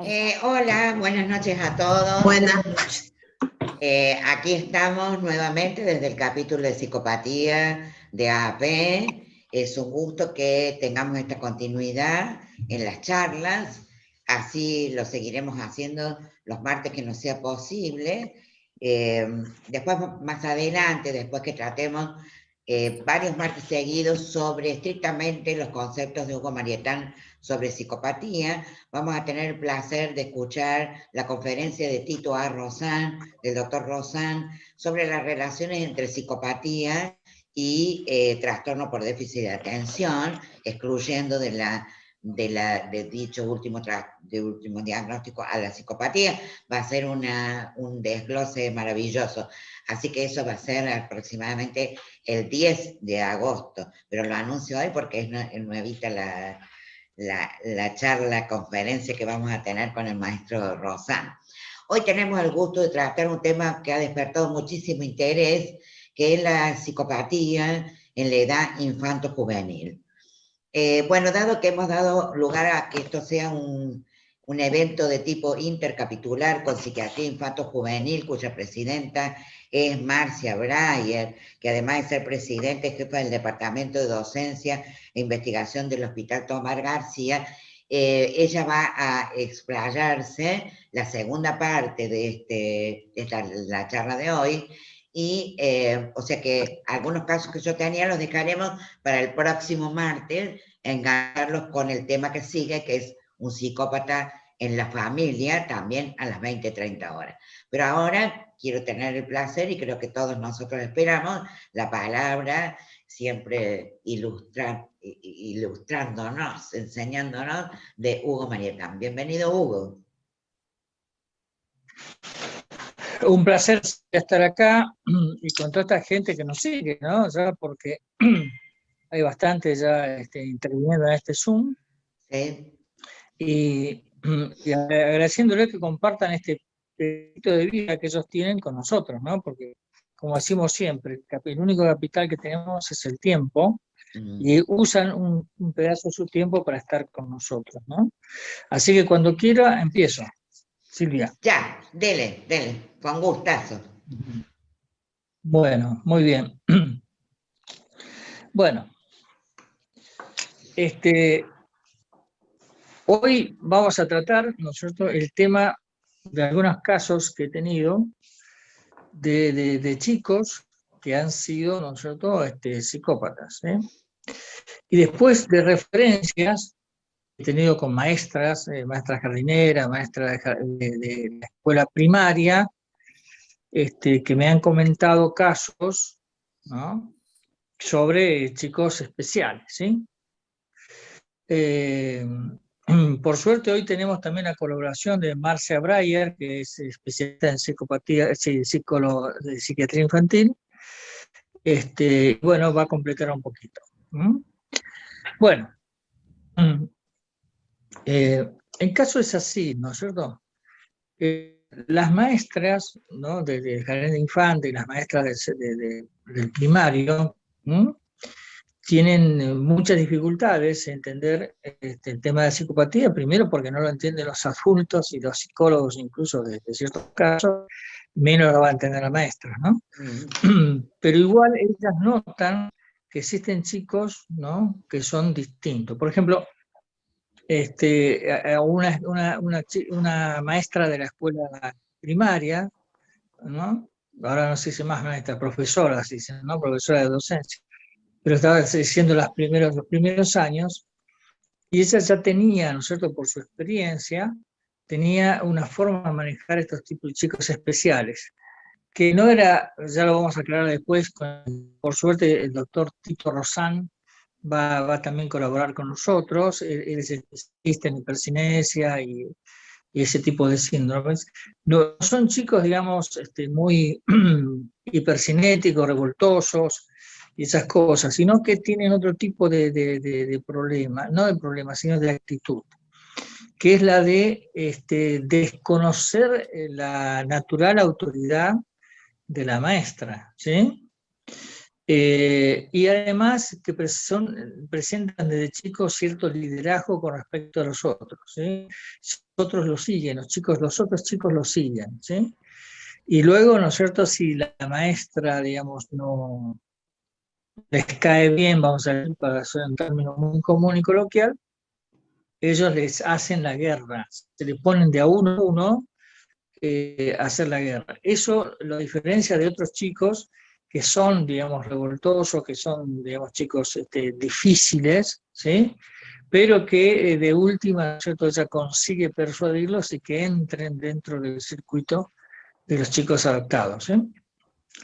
Hola, buenas noches a todos. Buenas noches. Aquí estamos nuevamente desde el capítulo de psicopatía de AAP. Es un gusto que tengamos esta continuidad en las charlas. Así lo seguiremos haciendo los martes que nos sea posible. Después, más adelante, después que tratemos varios martes seguidos sobre estrictamente los conceptos de Hugo Marietán sobre psicopatía, vamos a tener el placer de escuchar la conferencia de Tito A. Rozán, del doctor Rozán, sobre las relaciones entre psicopatía y trastorno por déficit de atención, excluyendo de dicho último diagnóstico a la psicopatía. Va a ser un desglose maravilloso. Así que eso va a ser aproximadamente el 10 de agosto, pero lo anuncio hoy porque es nuevita la charla, conferencia que vamos a tener con el maestro Rozán. Hoy tenemos el gusto de tratar un tema que ha despertado muchísimo interés, que es la psicopatía en la edad infanto-juvenil. Bueno, dado que hemos dado lugar a que esto sea un evento de tipo intercapitular con psiquiatría infanto-juvenil, cuya presidenta es Marcia Breyer, que además de ser presidenta es jefa del Departamento de Docencia e Investigación del Hospital Tomás García, ella va a explayarse la segunda parte de la charla de hoy, y o sea que algunos casos que yo tenía los dejaremos para el próximo martes, engancharlos con el tema que sigue, que es un psicópata en la familia, también a las 20:30 horas. Pero ahora quiero tener el placer, y creo que todos nosotros esperamos, la palabra, siempre ilustrándonos, enseñándonos, de Hugo Marietán. Bienvenido, Hugo. Un placer estar acá y con toda esta gente que nos sigue, ¿no? Ya porque hay bastante ya interviniendo en este Zoom. Sí. Y agradeciéndole que compartan este pedacito de vida que ellos tienen con nosotros, ¿no? Porque, como decimos siempre, el único capital que tenemos es el tiempo, y usan un pedazo de su tiempo para estar con nosotros, ¿no? Así que cuando quiera, empiezo. Silvia. Ya, dele, con gustazo. Bueno, muy bien. Bueno, hoy vamos a tratar, ¿no es cierto?, el tema de algunos casos que he tenido de chicos que han sido, ¿no es cierto?, psicópatas, ¿eh? Y después de referencias he tenido con maestras, maestras jardineras, maestras de la escuela primaria, que me han comentado casos, ¿no?, sobre chicos especiales, ¿sí? Por suerte hoy tenemos también la colaboración de Marcia Breyer, que es especialista en psicólogo de psiquiatría infantil. Bueno, va a completar un poquito. Bueno, el caso es así, ¿no es cierto? Las maestras, ¿no?, del jardín de infante y las maestras del primario, tienen muchas dificultades en entender el tema de psicopatía, primero porque no lo entienden los adultos y los psicólogos, incluso de ciertos casos, menos lo va a entender la maestra, ¿no? Pero igual ellas notan que existen chicos, ¿no?, que son distintos. Por ejemplo, una maestra de la escuela primaria, ¿no?, ahora no sé si más maestra, profesora, si dicen, ¿no?, profesora de docencia, pero estaba diciendo los primeros años, y ella ya tenía, ¿no es cierto?, por su experiencia, tenía una forma de manejar estos tipos de chicos especiales, que no era, ya lo vamos a aclarar después, por suerte el doctor Tito Rozán va también a colaborar con nosotros, él es especialista en hipercinesia y ese tipo de síndromes. No son chicos, digamos, muy hipercinéticos, revoltosos, y esas cosas, sino que tienen otro tipo de problema, no de problema, sino de actitud, que es la de desconocer la natural autoridad de la maestra, ¿sí? Y además que presentan desde chicos cierto liderazgo con respecto a los otros, ¿sí? Los otros lo siguen, los otros chicos lo siguen, ¿sí? Y luego, ¿no es cierto?, si la maestra, digamos, no les cae bien, vamos a decir, para hacer un término muy común y coloquial, ellos les hacen la guerra, se le ponen de a uno a hacer la guerra. Eso lo diferencia de otros chicos que son, digamos, revoltosos, que son, digamos, chicos difíciles, ¿sí? Pero que de última, ¿no es cierto?, ella consigue persuadirlos y que entren dentro del circuito de los chicos adaptados, ¿sí?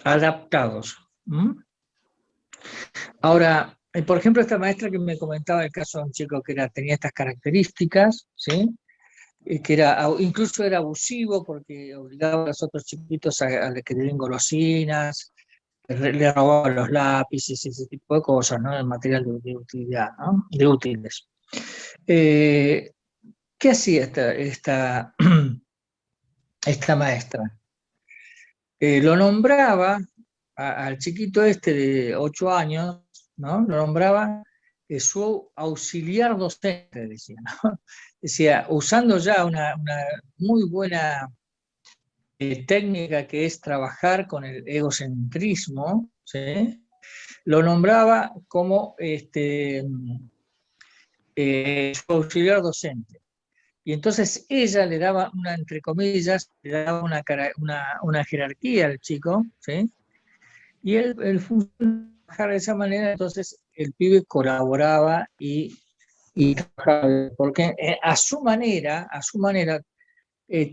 Adaptados. ¿Mm? Ahora, por ejemplo, esta maestra que me comentaba el caso de un chico que tenía estas características, ¿sí? Que incluso era abusivo porque obligaba a los otros chiquitos a que le den golosinas, le robaban los lápices, ese tipo de cosas, ¿no? El material de utilidad, ¿no? De útiles. ¿Qué hacía esta maestra? Lo nombraba al chiquito de 8 años, ¿no? Lo nombraba su auxiliar docente, decía, ¿no? Decía, usando ya una muy buena técnica que es trabajar con el egocentrismo, ¿sí? Lo nombraba como su auxiliar docente. Y entonces ella le daba entre comillas, le daba una jerarquía al chico, ¿sí? Y él funcionaba de esa manera, entonces el pibe colaboraba y trabajaba, porque a su manera,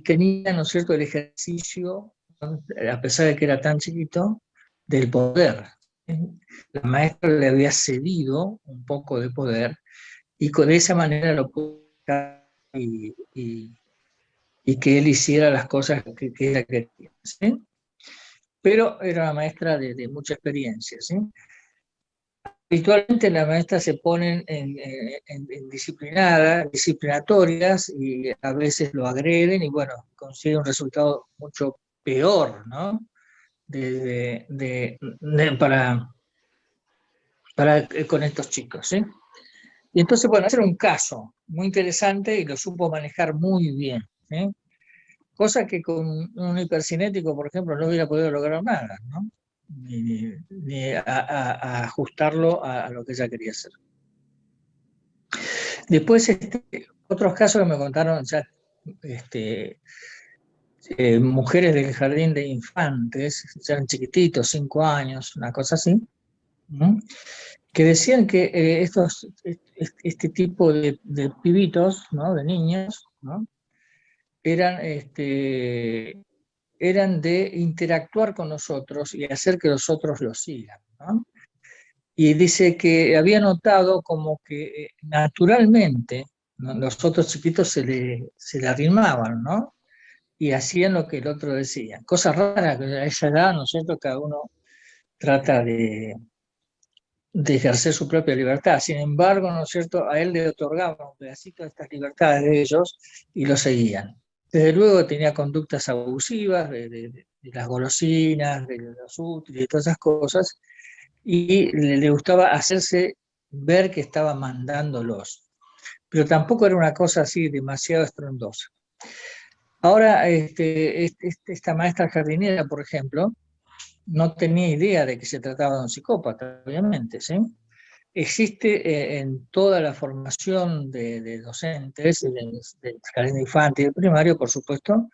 tenía, ¿no es cierto?, el ejercicio, ¿no?, a pesar de que era tan chiquito, del poder. La maestra le había cedido un poco de poder y de esa manera lo pudo y que él hiciera las cosas que ella quería, ¿sí? Pero era una maestra de mucha experiencia, ¿sí? Habitualmente las maestras se ponen en disciplinatorias y a veces lo agreden y bueno, consiguen un resultado mucho peor, ¿no? Con estos chicos, ¿sí? Y entonces, bueno, ese era un caso muy interesante y lo supo manejar muy bien, ¿sí? Cosa que con un hipercinético, por ejemplo, no hubiera podido lograr nada, ¿no? Ni a ajustarlo a lo que ella quería hacer. Después, otros casos que me contaron ya mujeres del jardín de infantes, eran chiquititos, 5 años, una cosa así, ¿no?, que decían que este tipo de pibitos, ¿no?, de niños, ¿no?, eran de interactuar con nosotros y hacer que los otros los sigan, ¿no? Y dice que había notado como que naturalmente, ¿no?, los otros chiquitos se le arrimaban, ¿no?, y hacían lo que el otro decía. Cosa rara, que a esa edad, ¿no es cierto?, cada uno trata de ejercer su propia libertad. Sin embargo, ¿no es cierto?, a él le otorgaban un pedacito de estas libertades de ellos y lo seguían. Desde luego tenía conductas abusivas de las golosinas, de los útiles, de todas esas cosas, y le gustaba hacerse ver que estaba mandándolos. Pero tampoco era una cosa así demasiado estrondosa. Ahora, esta maestra jardinera, por ejemplo, no tenía idea de que se trataba de un psicópata, obviamente, ¿sí? Existe en toda la formación de docentes, del jardín de infantes y del primario, por supuesto,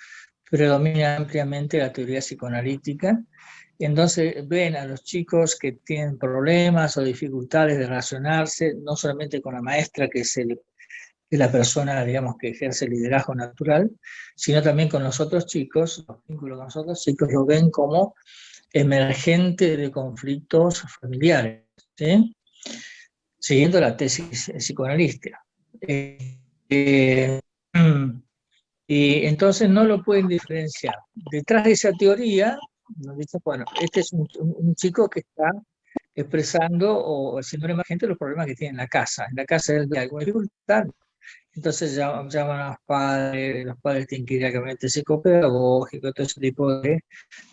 predomina ampliamente la teoría psicoanalítica. Entonces ven a los chicos que tienen problemas o dificultades de relacionarse, no solamente con la maestra, que es la persona, digamos, que ejerce el liderazgo natural, sino también con los otros chicos, los vínculos con los otros chicos lo ven como emergente de conflictos familiares, ¿sí?, siguiendo la tesis psicoanalítica. Y entonces no lo pueden diferenciar. Detrás de esa teoría, nos dice, bueno, este es un chico que está expresando o haciendo emergente los problemas que tiene en la casa. En la casa él ve alguna dificultad, entonces llaman a los padres tienen que ir a gabinete psicopedagógico, todo ese tipo de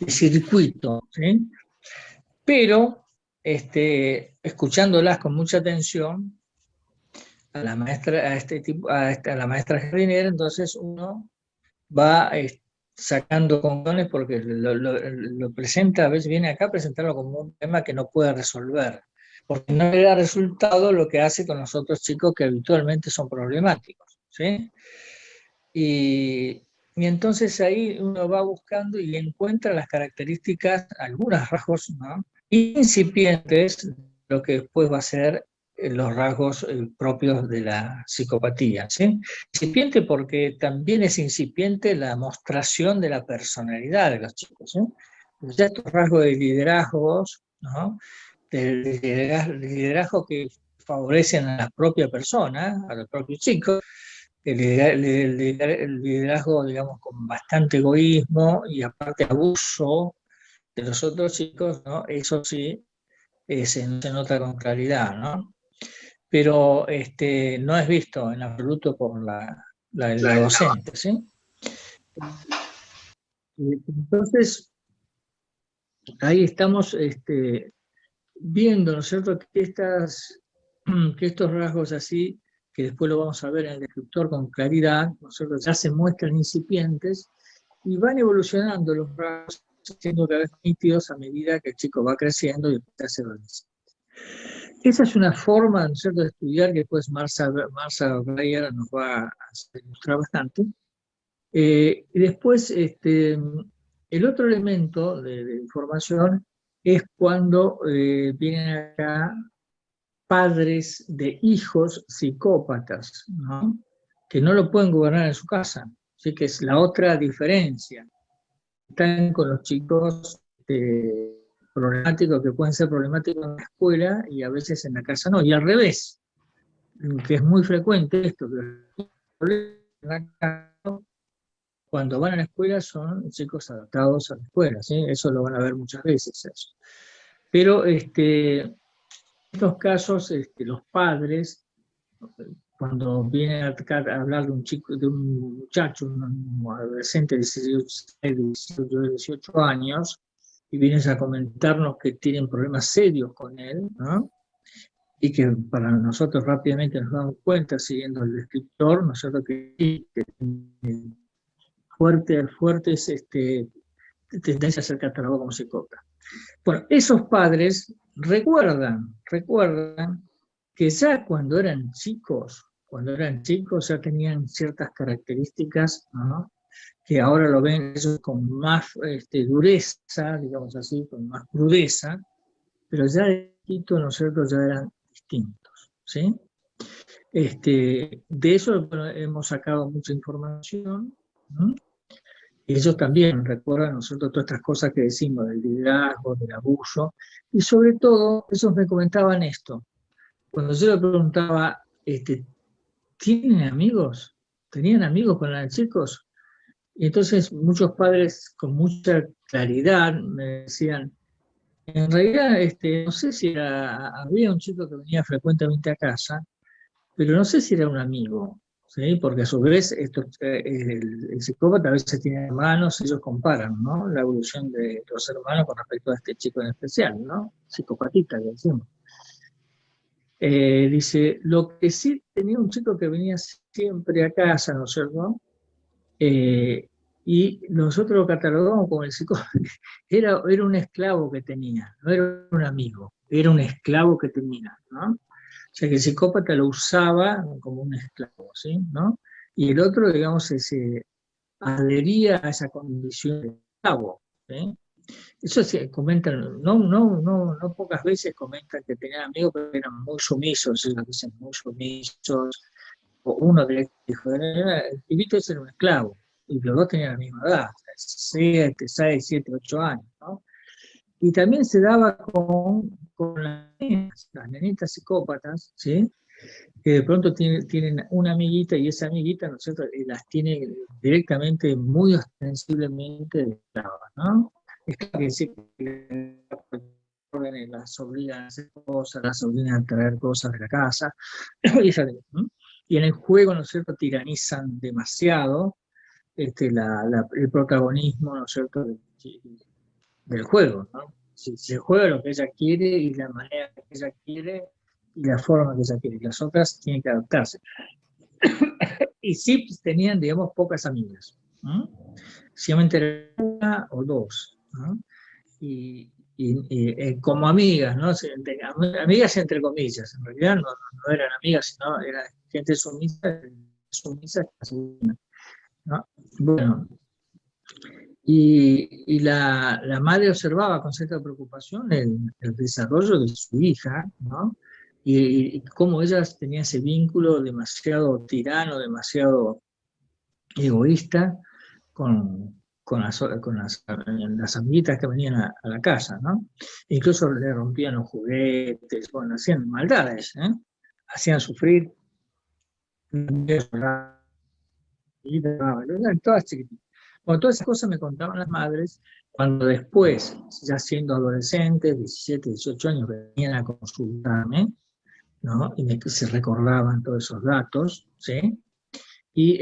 circuito, ¿sí? Pero escuchándolas con mucha atención a la maestra, a la maestra jardinera, entonces uno va sacando conclusiones porque lo presenta, a veces viene acá a presentarlo como un tema que no puede resolver, porque no le da resultado lo que hace con los otros chicos que habitualmente son problemáticos, ¿sí? Y entonces ahí uno va buscando y encuentra las características, algunos rasgos, ¿no?, incipientes, lo que después va a ser los rasgos propios de la psicopatía, ¿sí? Incipiente porque también es incipiente la mostración de la personalidad de los chicos, ¿sí? Ya estos rasgos de liderazgos, ¿no?, de liderazgo que favorecen a la propia persona, a los propios chicos, el liderazgo, digamos, con bastante egoísmo y aparte abuso de los otros chicos, ¿no? Eso sí se nota con claridad, ¿no? Pero no es visto en absoluto por la docente, ¿sí? Entonces, ahí estamos viendo, ¿no es cierto?, que estos rasgos así, que después lo vamos a ver en el descriptor con claridad, ¿no es cierto?, ya se muestran incipientes y van evolucionando los rasgos, siendo cada vez nítidos a medida que el chico va creciendo y empieza a ser adolescente. Esa es una forma, ¿no es cierto?, de estudiar que después Marcia Breyer nos va a ilustrar bastante. Y después, el otro elemento de información es cuando vienen acá padres de hijos psicópatas, ¿no?, que no lo pueden gobernar en su casa. Así que es la otra diferencia. Están con los chicos problemáticos, que pueden ser problemáticos en la escuela y a veces en la casa no. Y al revés, que es muy frecuente esto, que los problemas en la casa, cuando van a la escuela, son chicos adaptados a la escuela, ¿sí? Eso lo van a ver muchas veces. Eso. Pero en estos casos, los padres, cuando vienen a hablar de un chico, de un muchacho, un adolescente de 18 años, y vienes a comentarnos que tienen problemas serios con él, ¿no?, y que para nosotros rápidamente nos damos cuenta, siguiendo el descriptor, ¿no es cierto?, que fuertes tendencia a ser catalogado como psicópata. Bueno, esos padres recuerdan que ya cuando eran chicos ya tenían ciertas características, ¿no?, que ahora lo ven eso con más dureza, digamos así, con más crudeza, pero ya de chiquito, ¿no es cierto?, ya eran distintos, ¿sí? De eso, bueno, hemos sacado mucha información, ¿no? Y ellos también recuerdan, ¿no es cierto?, todas estas cosas que decimos del liderazgo, del abuso, y sobre todo, ellos me comentaban esto. Cuando yo le preguntaba, ¿tienen amigos? ¿Tenían amigos cuando eran chicos? Y entonces muchos padres con mucha claridad me decían, en realidad, no sé si había un chico que venía frecuentemente a casa, pero no sé si era un amigo, ¿sí? Porque a su vez el psicópata a veces tiene hermanos, ellos comparan, ¿no?, la evolución de los hermanos con respecto a este chico en especial, ¿no?, psicopatita, que decimos. Dice, lo que sí tenía un chico que venía siempre a casa, ¿no es cierto?, y nosotros lo catalogamos como el psicópata, era un esclavo que tenía, no era un amigo, era un esclavo que tenía, ¿no? O sea que el psicópata lo usaba como un esclavo, ¿sí?, ¿no? Y el otro, digamos, se adhería a esa condición de esclavo, ¿sí? Eso se comentan, no pocas veces comentan que tenían amigos que eran muy sumisos, ellos dicen muy sumisos, o uno que dijo, el pibito ese era un esclavo, y los dos tenían la misma edad, 7, 6, 7, 8 años, ¿no? Y también se daba con las nenitas psicópatas, ¿sí?, que de pronto tienen una amiguita y esa amiguita, ¿no es cierto?, las tiene directamente, muy ostensiblemente de esclavas, ¿no? Es que decir que las obligan a hacer cosas, las obligan a traer cosas de la casa, ¿no? Y en el juego, ¿no es cierto?, tiranizan demasiado el protagonismo, ¿no es cierto?, del juego, ¿no? se juega lo que ella quiere y la manera que ella quiere y la forma que ella quiere. Las otras tienen que adaptarse. Y sí tenían, digamos, pocas amigas. Solamente una o dos. ¿No? Y como amigas, ¿no? Amigas entre comillas, en realidad no eran amigas, sino eran gente sumisa, ¿no? Bueno, y la madre observaba con cierta preocupación el desarrollo de su hija, ¿no? Y cómo ellas tenían ese vínculo demasiado tirano, demasiado egoísta con las amiguitas que venían a la casa, ¿no? Incluso le rompían los juguetes, bueno, hacían maldades, ¿eh? Hacían sufrir, todas chiquititas. Bueno, todas esas cosas me contaban las madres cuando después, ya siendo adolescentes, 17, 18 años, venían a consultarme, ¿no? Y se recordaban todos esos datos, ¿sí? Y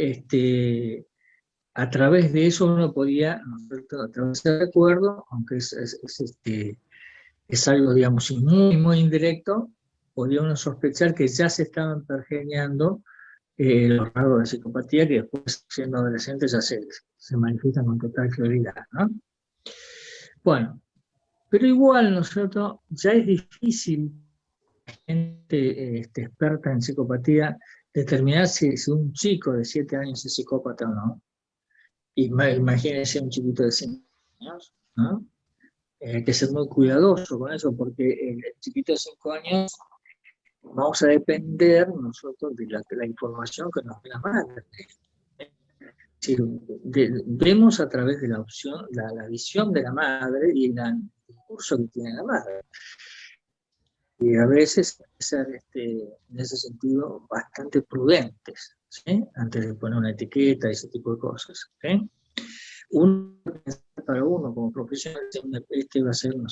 a través de eso uno podía, ¿no es cierto?, a través del recuerdo, aunque es algo, digamos, muy, muy indirecto, podía uno sospechar que ya se estaban pergeñando los rasgos de psicopatía que después, siendo adolescentes, ya se manifiestan con total claridad, ¿no? Bueno, pero igual, ¿no es cierto?, ya es difícil gente experta en psicopatía determinar si un chico de 7 años es psicópata o no. Imagínense un chiquito de 5 años, ¿no? Hay que ser muy cuidadoso con eso, porque el chiquito de 5 años vamos a depender nosotros de la información que nos dé la madre. Si vemos a través de la opción, la visión de la madre y el discurso que tiene la madre. Y a veces ser en ese sentido bastante prudentes, ¿sí? Antes de poner una etiqueta y ese tipo de cosas, ¿sí? Uno para uno como profesional, este va a ser un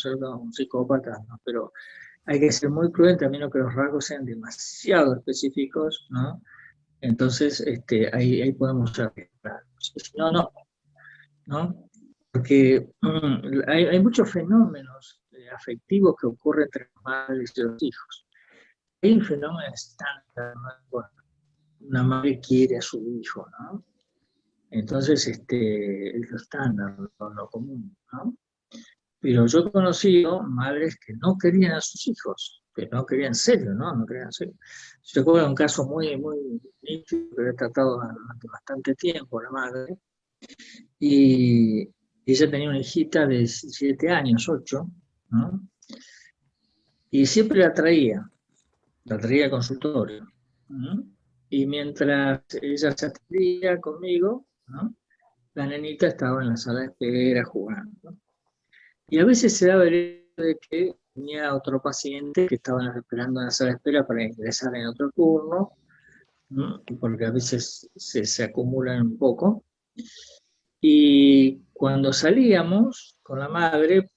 psicópata, ¿no? Pero hay que ser muy prudente, a menos que los rasgos sean demasiado específicos, ¿no? Entonces ahí podemos arriesgar. Si no, porque hay muchos fenómenos afectivos que ocurren entre los padres y los hijos. Hay un fenómeno estándar, ¿no? Bueno, una madre quiere a su hijo, ¿no? Entonces, es lo estándar, lo común, ¿no? Pero yo he conocido madres que no querían a sus hijos, que no querían en serio, ¿no? No querían en serio. Yo recuerdo un caso muy, muy nítido que he tratado durante bastante tiempo, la madre, y ella tenía una hijita de 7 años, 8, ¿no? Y siempre la traía al consultorio, ¿no? Y mientras ella se atendía conmigo, ¿no?, la nenita estaba en la sala de espera jugando, ¿no? Y a veces se daba el hecho de que tenía otro paciente que estaba esperando en la sala de espera para ingresar en otro turno, ¿no?, porque a veces se acumulan un poco. Y cuando salíamos con la madre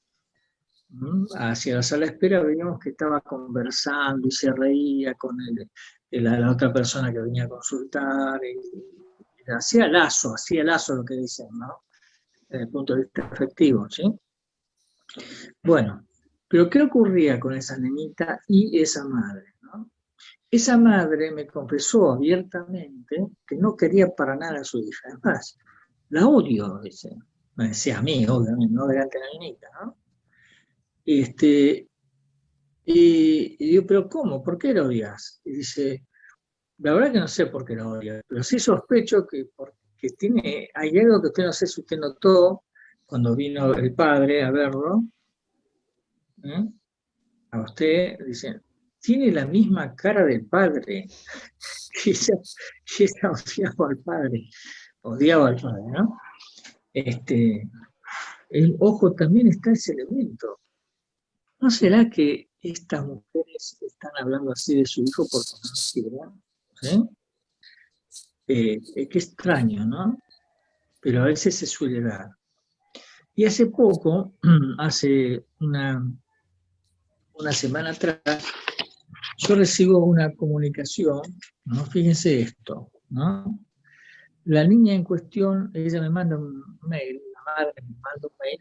hacia la sala de espera, veíamos que estaba conversando y se reía con la otra persona que venía a consultar, y hacía lazo lo que dicen, ¿no?, desde el punto de vista afectivo, ¿sí? Bueno, pero ¿qué ocurría con esa nenita y esa madre, ¿no? Esa madre me confesó abiertamente que no quería para nada a su hija. Además, la odio, dice. Me decía a mí, obviamente, no delante de la nenita, ¿no? Y digo, ¿pero cómo? ¿Por qué la odias? Y dice, la verdad que no sé por qué la odia, pero sí sospecho que porque hay algo que usted no sé si usted notó cuando vino el padre a verlo, ¿eh?, a usted, dice, tiene la misma cara del padre. Y ella odiaba al padre, ¿no? El ojo también está ese elemento. ¿No será que estas mujeres están hablando así de su hijo porque no lo quieren? ¿Sí? Qué extraño, ¿no? Pero a veces se suele dar. Y hace poco, hace una semana atrás, yo recibo una comunicación, ¿no? Fíjense esto, ¿no? La niña en cuestión, ella me manda un mail, la madre me manda un mail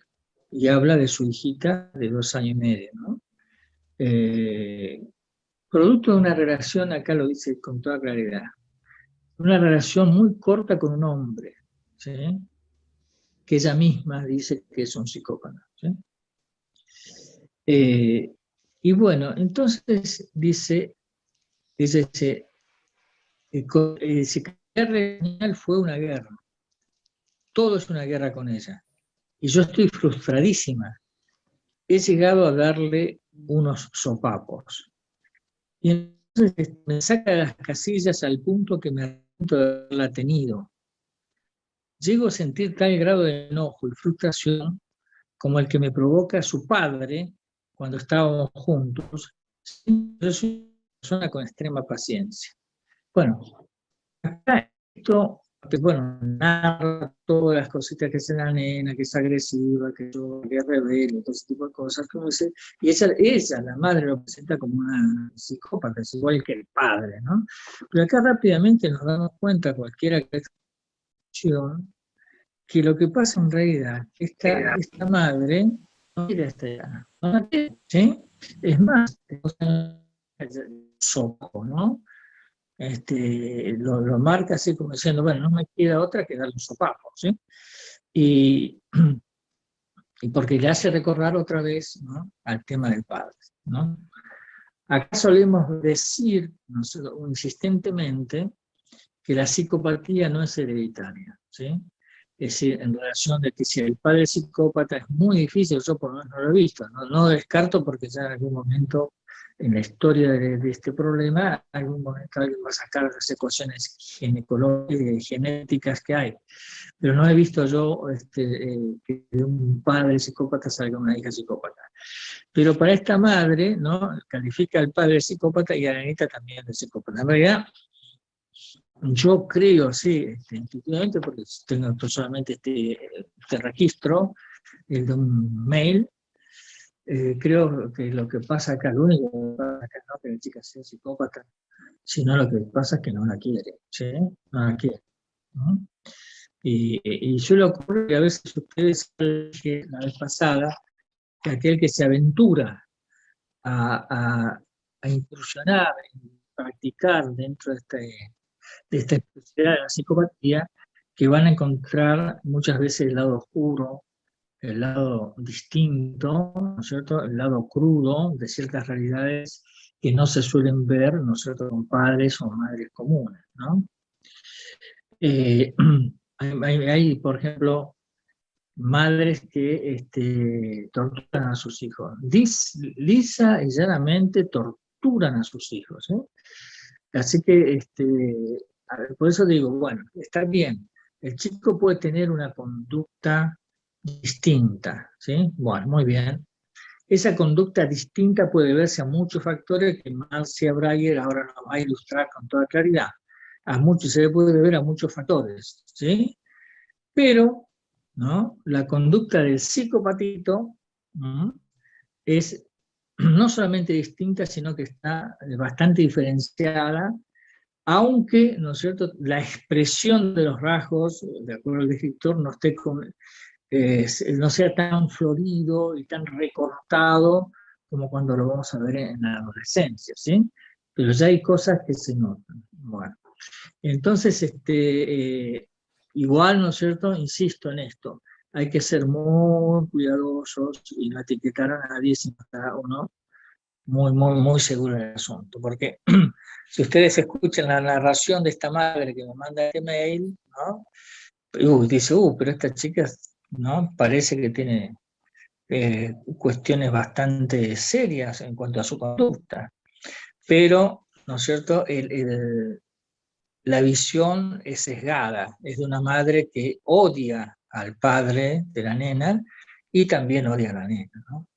y habla de su hijita de 2 años y medio, ¿no? Producto de una relación, acá lo dice con toda claridad, una relación muy corta con un hombre, ¿sí? Que ella misma dice que es un psicópata, ¿sí? Y bueno, entonces dice si la guerra fue una guerra, todo es una guerra con ella, y yo estoy frustradísima, he llegado a darle unos sopapos, y entonces me saca de las casillas al punto que me arrepiento de haberla tenido. Llego a sentir tal grado de enojo y frustración como el que me provoca su padre cuando estábamos juntos. Yo soy una persona con extrema paciencia. Bueno, acá esto, bueno, narra todas las cositas que hace la nena, que es agresiva, que es rebelde, todo ese tipo de cosas. Y ella, la madre, lo presenta como una psicópata, es igual que el padre, ¿no? Pero acá rápidamente nos damos cuenta, cualquiera que es que lo que pasa en realidad, esta madre no quiere estar allá, no la quiere, ¿sí? Es más, sopo, ¿no? Lo marca así como diciendo, bueno, no me queda otra que darle un sopapo, ¿sí? Y, y porque le hace recordar otra vez, ¿no?, al tema del padre, ¿no? Acá solemos decir, ¿no?, insistentemente, que la psicopatía no es hereditaria, ¿sí? Es decir, en relación de que si el padre es psicópata es muy difícil, yo por lo menos no lo he visto, no descarto porque ya en algún momento en la historia de este problema, en algún momento alguien va a sacar las ecuaciones genéticas que hay, pero no he visto yo que de un padre psicópata salga una hija psicópata. Pero para esta madre, ¿no?, califica al padre psicópata y a la nieta también de psicópata. En realidad, yo creo, sí, intuitivamente, porque tengo solamente este registro, el de un mail, creo que lo que pasa acá, lo único que pasa acá no es que la chica sea psicópata, sino lo que pasa es que no la quiere, ¿sí? No la quiere, ¿no? Y suele ocurrir que a veces ustedes, la vez pasada, que aquel que se aventura a incursionar, practicar dentro de esta especialidad de la psicopatía, que van a encontrar muchas veces el lado oscuro, el lado distinto, ¿no es cierto?, el lado crudo de ciertas realidades que no se suelen ver, ¿no es cierto?, con padres o madres comunes, ¿no? Hay, por ejemplo, madres que torturan a sus hijos. Lisa y llanamente torturan a sus hijos, ¿eh? Así que, a ver, por eso digo, bueno, está bien, el chico puede tener una conducta distinta, ¿sí? Bueno, muy bien. Esa conducta distinta puede verse a muchos factores que Marcia Breyer ahora nos va a ilustrar con toda claridad. Se le puede ver a muchos factores, ¿sí? Pero, ¿no?, la conducta del psicopatito, ¿no?, es no solamente distinta, sino que está bastante diferenciada, aunque, ¿no es cierto?, la expresión de los rasgos, de acuerdo al descriptor, no sea tan florido y tan recortado como cuando lo vamos a ver en la adolescencia, ¿sí? Pero ya hay cosas que se notan. Bueno, entonces, igual, ¿no es cierto?, insisto en esto, hay que ser muy cuidadosos y no etiquetar a nadie si no está uno muy seguro del asunto, porque si ustedes escuchan la narración de esta madre que me manda este mail, ¿no?, dice, pero esta chica, ¿no?, parece que tiene cuestiones bastante serias en cuanto a su conducta, pero, ¿no es cierto?, la visión es sesgada, es de una madre que odia al padre de la nena y también odia a la nena, ¿no?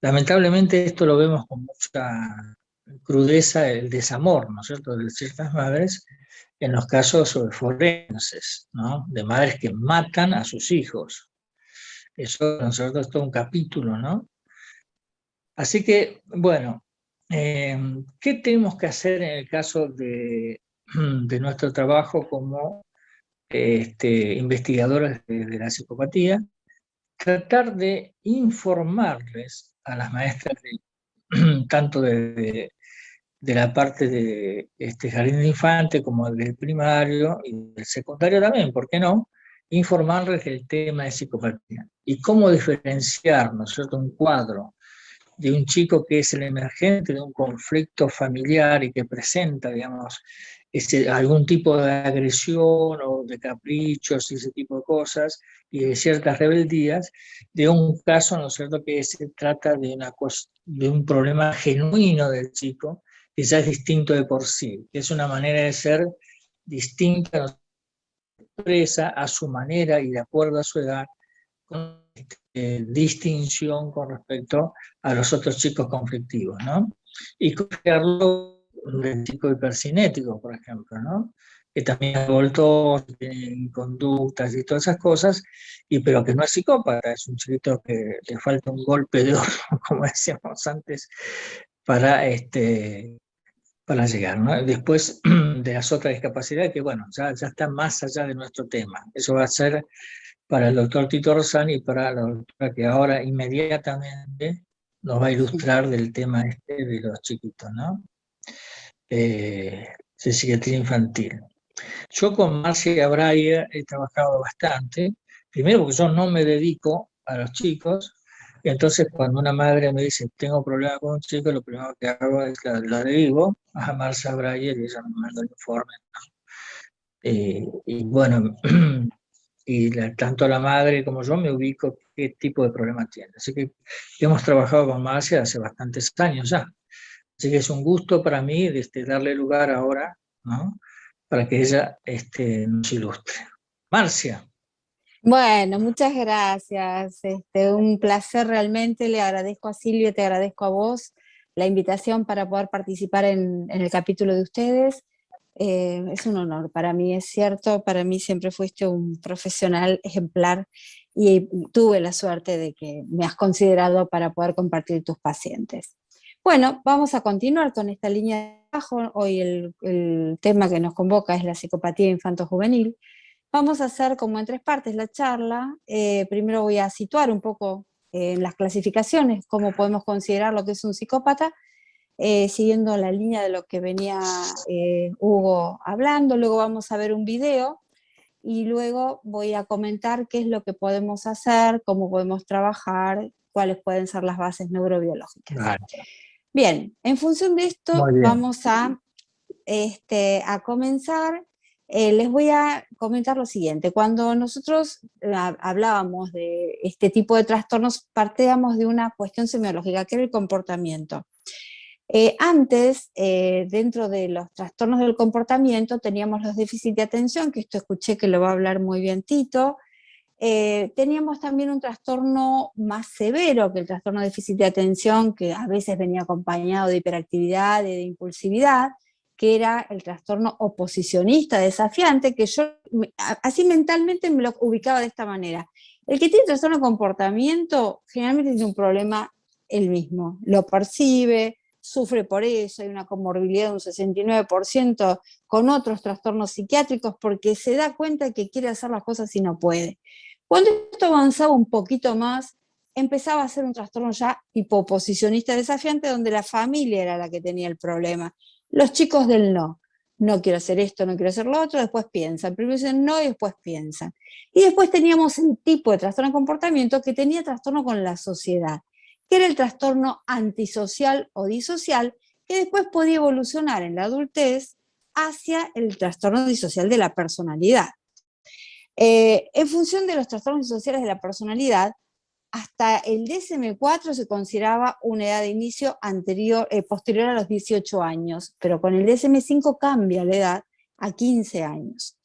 Lamentablemente esto lo vemos con mucha crudeza, el desamor, ¿no es cierto?, de ciertas madres, en los casos forenses, ¿no?, de madres que matan a sus hijos. Eso, ¿no es cierto?, es todo un capítulo, ¿no? Así que, bueno, ¿qué tenemos que hacer en el caso de nuestro trabajo como investigadores de la psicopatía? tratar de informarles a las maestras, tanto de la parte de jardín de infante como del primario y del secundario también, ¿por qué no? Informarles del tema de psicopatía y cómo diferenciar, ¿no es cierto?, un cuadro de un chico que es el emergente de un conflicto familiar y que presenta, digamos, algún tipo de agresión o de caprichos y ese tipo de cosas, y de ciertas rebeldías, de un caso, ¿no es cierto?, que se trata de, de un problema genuino del chico, que ya es distinto de por sí, que es una manera de ser distinta, ¿no?, expresa a su manera y de acuerdo a su edad, con distinción con respecto a los otros chicos conflictivos, ¿no? Y copiarlo del chico hipercinético, por ejemplo, ¿no? Que también es revoltoso, tiene conductas y todas esas cosas, pero que no es psicópata, es un chiquito que le falta un golpe de oro, como decíamos antes, para, para llegar, ¿no? Después de las otras discapacidades, que bueno, ya está más allá de nuestro tema. Eso va a ser para el doctor Tito Rosani y para la doctora que ahora inmediatamente nos va a ilustrar del tema de los chiquitos, ¿no? De psiquiatría infantil. Yo con Marcia Braille he trabajado bastante, primero porque yo no me dedico a los chicos, y entonces cuando una madre me dice tengo problemas con un chico, lo primero que hago es la derivo a Marcia Braille y ella me manda el informe, ¿no? Y bueno, tanto la madre como yo me ubico qué tipo de problema tiene. Así que hemos trabajado con Marcia hace bastantes años ya. Así que es un gusto para mí darle lugar ahora, ¿no?, para que ella nos ilustre. Marcia. Bueno, muchas gracias. Un placer realmente. Le agradezco a Silvia, te agradezco a vos la invitación para poder participar en el capítulo de ustedes. Es un honor para mí, es cierto. Para mí siempre fuiste un profesional ejemplar y tuve la suerte de que me has considerado para poder compartir tus pacientes. Bueno, vamos a continuar con esta línea de trabajo. Hoy el tema que nos convoca es la psicopatía infanto-juvenil. Vamos a hacer como en 3 partes la charla. Primero voy a situar un poco en las clasificaciones, cómo podemos considerar lo que es un psicópata, siguiendo la línea de lo que venía Hugo hablando. Luego vamos a ver un video y luego voy a comentar qué es lo que podemos hacer, cómo podemos trabajar, cuáles pueden ser las bases neurobiológicas. Vale. Bien, en función de esto vamos a comenzar. Les voy a comentar lo siguiente. Cuando nosotros hablábamos de este tipo de trastornos, partíamos de una cuestión semiológica, que era el comportamiento. Antes, dentro de los trastornos del comportamiento, teníamos los déficits de atención, que esto escuché que lo va a hablar muy bien Tito. Teníamos también un trastorno más severo que el trastorno de déficit de atención, que a veces venía acompañado de hiperactividad y de impulsividad, que era el trastorno oposicionista desafiante, que yo así mentalmente me lo ubicaba de esta manera. El que tiene trastorno de comportamiento generalmente tiene un problema él mismo, lo percibe, sufre por eso, hay una comorbilidad de un 69% con otros trastornos psiquiátricos porque se da cuenta que quiere hacer las cosas y no puede. Cuando esto avanzaba un poquito más, empezaba a ser un trastorno ya tipo oposicionista desafiante, donde la familia era la que tenía el problema. Los chicos del no. No quiero hacer esto, no quiero hacer lo otro, después piensan. Primero dicen no y después piensan. Y después teníamos el tipo de trastorno de comportamiento que tenía trastorno con la sociedad, que era el trastorno antisocial o disocial, que después podía evolucionar en la adultez hacia el trastorno disocial de la personalidad. En función de los trastornos disociales de la personalidad, hasta el DSM-4 se consideraba una edad de inicio posterior a los 18 años, pero con el DSM-5 cambia la edad a 15 años.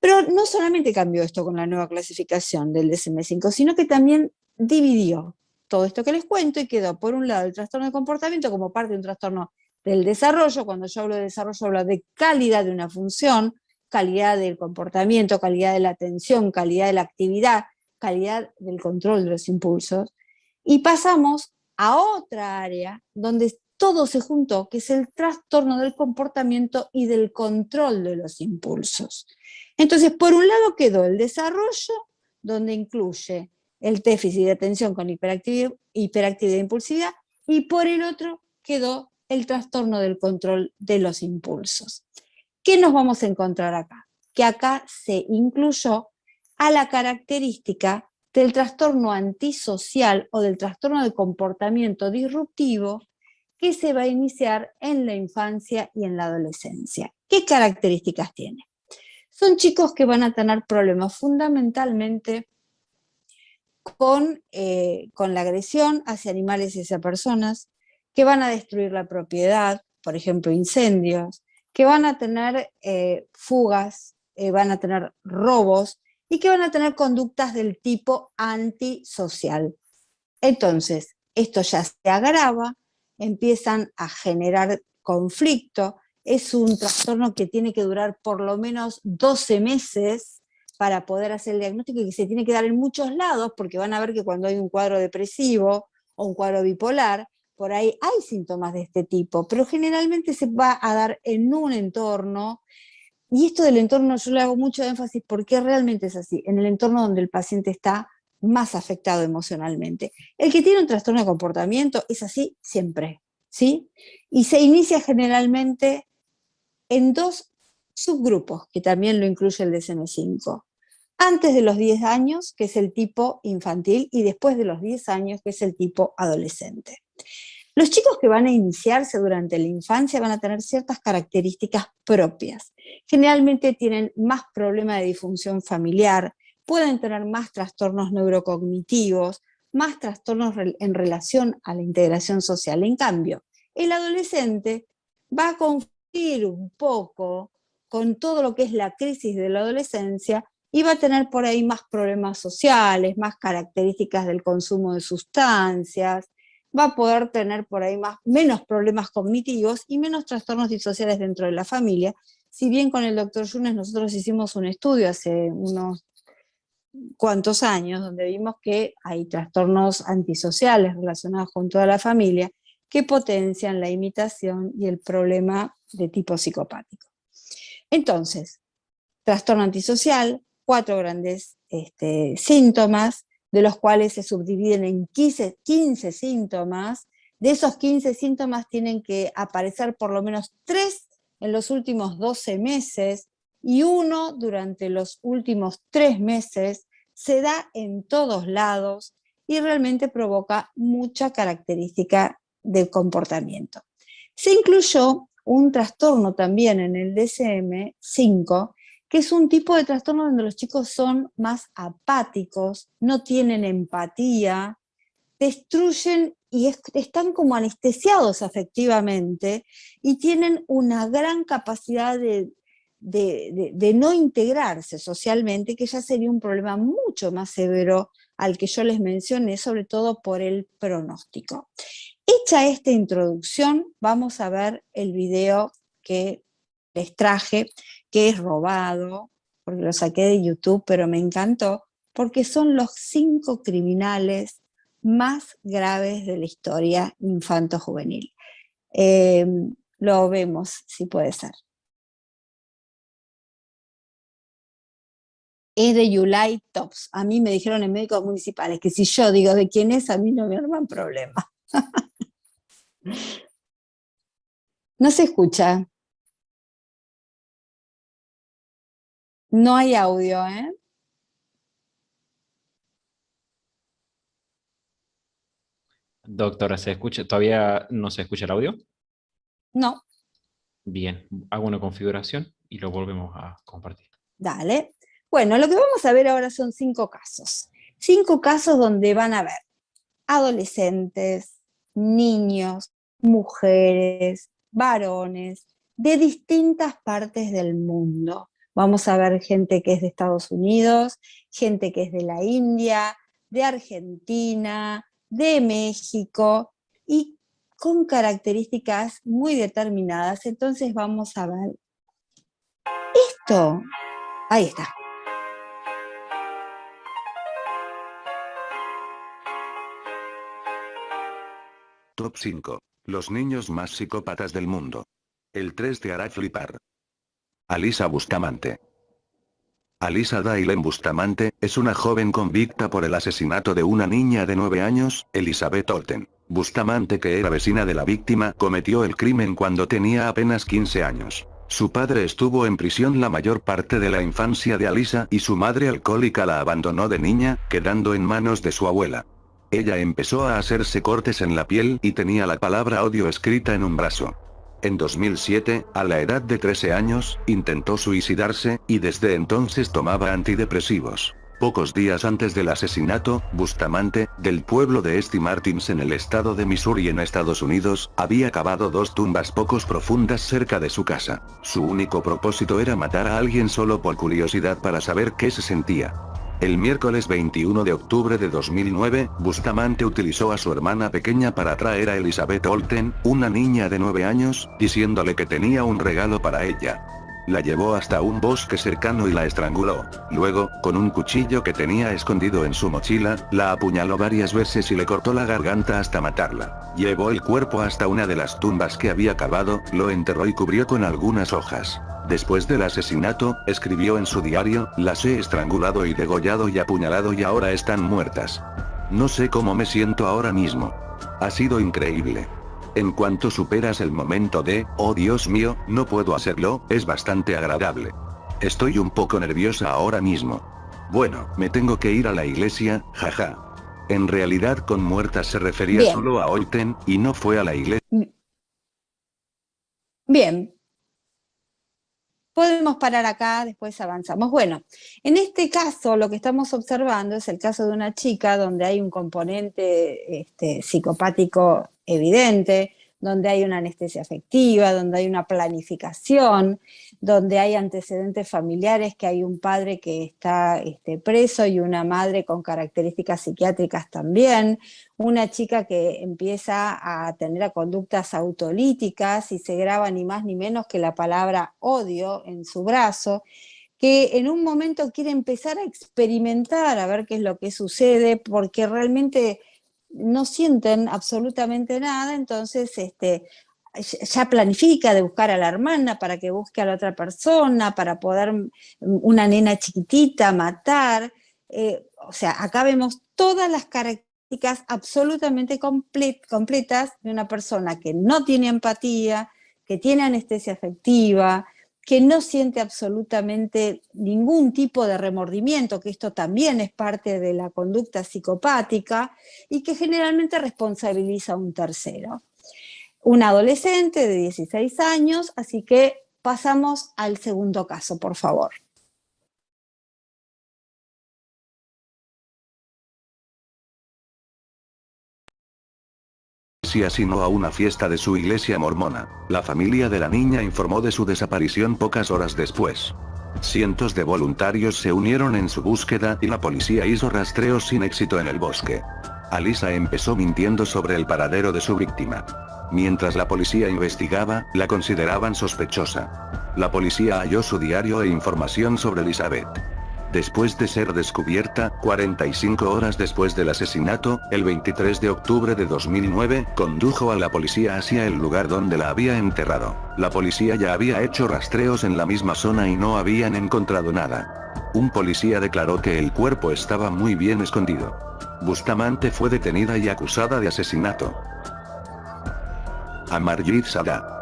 Pero no solamente cambió esto con la nueva clasificación del DSM-5, sino que también dividió todo esto que les cuento y quedó, por un lado, el trastorno de comportamiento como parte de un trastorno del desarrollo. Cuando yo hablo de desarrollo, hablo de calidad de una función, calidad del comportamiento, calidad de la atención, calidad de la actividad, calidad del control de los impulsos, y pasamos a otra área donde todo se juntó, que es el trastorno del comportamiento y del control de los impulsos. Entonces, por un lado quedó el desarrollo, donde incluye el déficit de atención con hiperactividad e impulsividad, y por el otro quedó el trastorno del control de los impulsos. ¿Qué nos vamos a encontrar acá? Que acá se incluyó a la característica del trastorno antisocial o del trastorno de comportamiento disruptivo que se va a iniciar en la infancia y en la adolescencia. ¿Qué características tiene? Son chicos que van a tener problemas fundamentalmente con la agresión hacia animales y hacia personas, que van a destruir la propiedad, por ejemplo, incendios, que van a tener fugas, van a tener robos y que van a tener conductas del tipo antisocial. Entonces, esto ya se agrava, empiezan a generar conflicto, es un trastorno que tiene que durar por lo menos 12 meses para poder hacer el diagnóstico y que se tiene que dar en muchos lados, porque van a ver que cuando hay un cuadro depresivo o un cuadro bipolar, por ahí hay síntomas de este tipo, pero generalmente se va a dar en un entorno, y esto del entorno yo le hago mucho énfasis porque realmente es así, en el entorno donde el paciente está más afectado emocionalmente. El que tiene un trastorno de comportamiento es así siempre, ¿sí? Y se inicia generalmente en dos subgrupos, que también lo incluye el DSM-5. Antes de los 10 años, que es el tipo infantil, y después de los 10 años, que es el tipo adolescente. Los chicos que van a iniciarse durante la infancia van a tener ciertas características propias. Generalmente tienen más problemas de disfunción familiar, pueden tener más trastornos neurocognitivos, más trastornos en relación a la integración social. En cambio, el adolescente va a confundir un poco con todo lo que es la crisis de la adolescencia y va a tener por ahí más problemas sociales, más características del consumo de sustancias, va a poder tener por ahí menos problemas cognitivos y menos trastornos disociales dentro de la familia. Si bien con el doctor Yunes nosotros hicimos un estudio hace unos cuantos años donde vimos que hay trastornos antisociales relacionados con toda la familia que potencian la imitación y el problema de tipo psicopático. Entonces, trastorno antisocial, 4 grandes síntomas, de los cuales se subdividen en 15 síntomas. De esos 15 síntomas tienen que aparecer por lo menos 3 en los últimos 12 meses y 1 durante los últimos 3 meses. Se da en todos lados y realmente provoca mucha característica del comportamiento. Se incluyó un trastorno también en el DSM-5, que es un tipo de trastorno donde los chicos son más apáticos, no tienen empatía, destruyen y están como anestesiados afectivamente y tienen una gran capacidad de no integrarse socialmente, que ya sería un problema mucho más severo al que yo les mencioné, sobre todo por el pronóstico. Hecha esta introducción, vamos a ver el video que les traje, que es robado, porque lo saqué de YouTube, pero me encantó, porque son los 5 criminales más graves de la historia infanto-juvenil. Lo vemos, si puede ser. Es de Yulai Tops. A mí me dijeron en médicos municipales que si yo digo de quién es, a mí no me arman problema. No se escucha. No hay audio, ¿eh? Doctora, ¿se escucha? ¿Todavía no se escucha el audio? No. Bien, hago una configuración y lo volvemos a compartir. Dale. Bueno, lo que vamos a ver ahora son 5 casos. 5 casos donde van a ver adolescentes, niños, mujeres, varones, de distintas partes del mundo. Vamos a ver gente que es de Estados Unidos, gente que es de la India, de Argentina, de México, y con características muy determinadas. Entonces vamos a ver esto. Ahí está. Top 5. Los niños más psicópatas del mundo. El 3 te hará flipar. Alisa Bustamante. Alisa Dailen Bustamante, es una joven convicta por el asesinato de una niña de 9 años, Elizabeth Olten. Bustamante, que era vecina de la víctima, cometió el crimen cuando tenía apenas 15 años. Su padre estuvo en prisión la mayor parte de la infancia de Alisa y su madre alcohólica la abandonó de niña, quedando en manos de su abuela. Ella empezó a hacerse cortes en la piel y tenía la palabra odio escrita en un brazo. En 2007, a la edad de 13 años, intentó suicidarse, y desde entonces tomaba antidepresivos. Pocos días antes del asesinato, Bustamante, del pueblo de St. Martins en el estado de Missouri en Estados Unidos, había cavado 2 tumbas pocos profundas cerca de su casa. Su único propósito era matar a alguien solo por curiosidad para saber qué se sentía. El miércoles 21 de octubre de 2009, Bustamante utilizó a su hermana pequeña para traer a Elizabeth Olten, una niña de 9 años, diciéndole que tenía un regalo para ella. La llevó hasta un bosque cercano y la estranguló. Luego, con un cuchillo que tenía escondido en su mochila, la apuñaló varias veces y le cortó la garganta hasta matarla. Llevó el cuerpo hasta una de las tumbas que había cavado, lo enterró y cubrió con algunas hojas. Después del asesinato, escribió en su diario: "Las he estrangulado y degollado y apuñalado y ahora están muertas. No sé cómo me siento ahora mismo. Ha sido increíble. En cuanto superas el momento de, oh Dios mío, no puedo hacerlo, es bastante agradable. Estoy un poco nerviosa ahora mismo. Bueno, me tengo que ir a la iglesia, jaja". En realidad con muertas se refería Bien. solo a Olten, y no fue a la iglesia. Bien. Podemos parar acá, después avanzamos. Bueno, en este caso lo que estamos observando es el caso de una chica donde hay un componente psicopático evidente, donde hay una anestesia afectiva, donde hay una planificación, donde hay antecedentes familiares, que hay un padre que está preso y una madre con características psiquiátricas también, una chica que empieza a tener conductas autolíticas y se graba ni más ni menos que la palabra odio en su brazo, que en un momento quiere empezar a experimentar a ver qué es lo que sucede, porque realmente no sienten absolutamente nada, entonces ya planifica de buscar a la hermana para que busque a la otra persona, para poder una nena chiquitita matar. O sea, acá vemos todas las características absolutamente completas de una persona que no tiene empatía, que tiene anestesia afectiva, que no siente absolutamente ningún tipo de remordimiento, que esto también es parte de la conducta psicopática, y que generalmente responsabiliza a un tercero. Un adolescente de 16 años, así que pasamos al segundo caso, por favor. Sino a una fiesta de su iglesia mormona. La familia de la niña informó de su desaparición pocas horas después. Cientos de voluntarios se unieron en su búsqueda y la policía hizo rastreos sin éxito en el bosque. Alisa empezó mintiendo sobre el paradero de su víctima. Mientras la policía investigaba, la consideraban sospechosa. La policía halló su diario e información sobre Elizabeth. Después de ser descubierta, 45 horas después del asesinato, el 23 de octubre de 2009, condujo a la policía hacia el lugar donde la había enterrado. La policía ya había hecho rastreos en la misma zona y no habían encontrado nada. Un policía declaró que el cuerpo estaba muy bien escondido. Bustamante fue detenida y acusada de asesinato. Amarjit Sadah.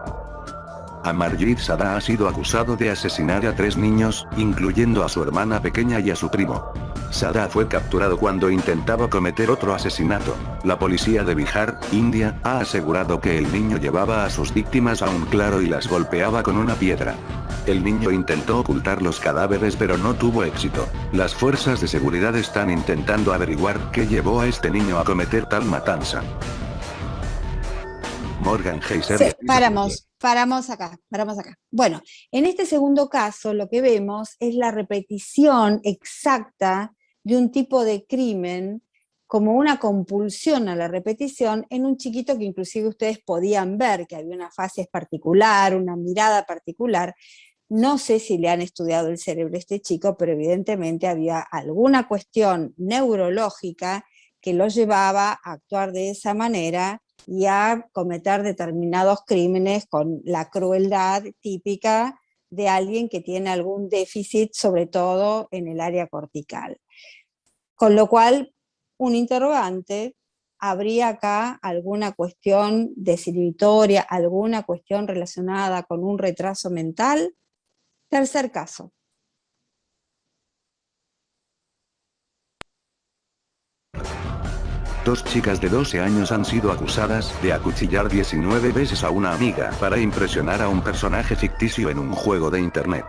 Amarjit Sadah ha sido acusado de asesinar a 3 niños, incluyendo a su hermana pequeña y a su primo. Sadah fue capturado cuando intentaba cometer otro asesinato. La policía de Bihar, India, ha asegurado que el niño llevaba a sus víctimas a un claro y las golpeaba con una piedra. El niño intentó ocultar los cadáveres pero no tuvo éxito. Las fuerzas de seguridad están intentando averiguar qué llevó a este niño a cometer tal matanza. Morgan Heiser. Sí, paramos acá. Bueno, en este segundo caso lo que vemos es la repetición exacta de un tipo de crimen, como una compulsión a la repetición en un chiquito que inclusive ustedes podían ver que había una fase particular, una mirada particular. No sé si le han estudiado el cerebro a este chico, pero evidentemente había alguna cuestión neurológica que lo llevaba a actuar de esa manera y a cometer determinados crímenes con la crueldad típica de alguien que tiene algún déficit, sobre todo en el área cortical. Con lo cual, un interrogante, ¿habría acá alguna cuestión desinhibitoria, alguna cuestión relacionada con un retraso mental? Tercer caso. Dos chicas de 12 años han sido acusadas de acuchillar 19 veces a una amiga para impresionar a un personaje ficticio en un juego de internet.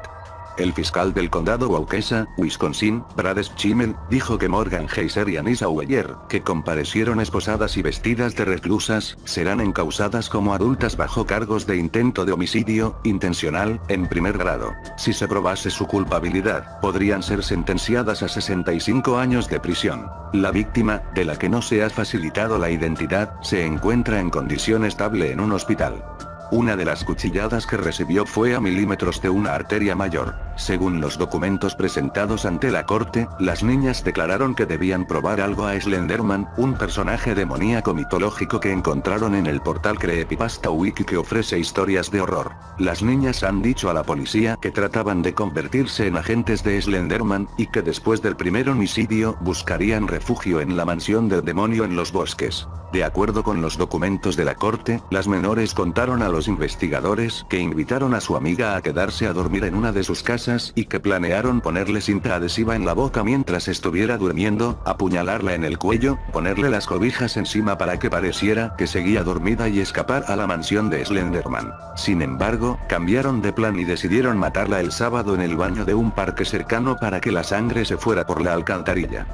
El fiscal del condado Waukesha, Wisconsin, Brad Schimmel, dijo que Morgan Heiser y Anissa Weyer, que comparecieron esposadas y vestidas de reclusas, serán encausadas como adultas bajo cargos de intento de homicidio intencional, en primer grado. Si se probase su culpabilidad, podrían ser sentenciadas a 65 años de prisión. La víctima, de la que no se ha facilitado la identidad, se encuentra en condición estable en un hospital. Una de las cuchilladas que recibió fue a milímetros de una arteria mayor. Según los documentos presentados ante la corte, las niñas declararon que debían probar algo a Slenderman, un personaje demoníaco mitológico que encontraron en el portal Creepypasta Wiki que ofrece historias de horror. Las niñas han dicho a la policía que trataban de convertirse en agentes de Slenderman, y que después del primer homicidio buscarían refugio en la mansión del demonio en los bosques. De acuerdo con los documentos de la corte, las menores contaron a los investigadores que invitaron a su amiga a quedarse a dormir en una de sus casas y que planearon ponerle cinta adhesiva en la boca mientras estuviera durmiendo, apuñalarla en el cuello, ponerle las cobijas encima para que pareciera que seguía dormida y escapar a la mansión de Slenderman. Sin embargo, cambiaron de plan y decidieron matarla el sábado en el baño de un parque cercano para que la sangre se fuera por la alcantarilla.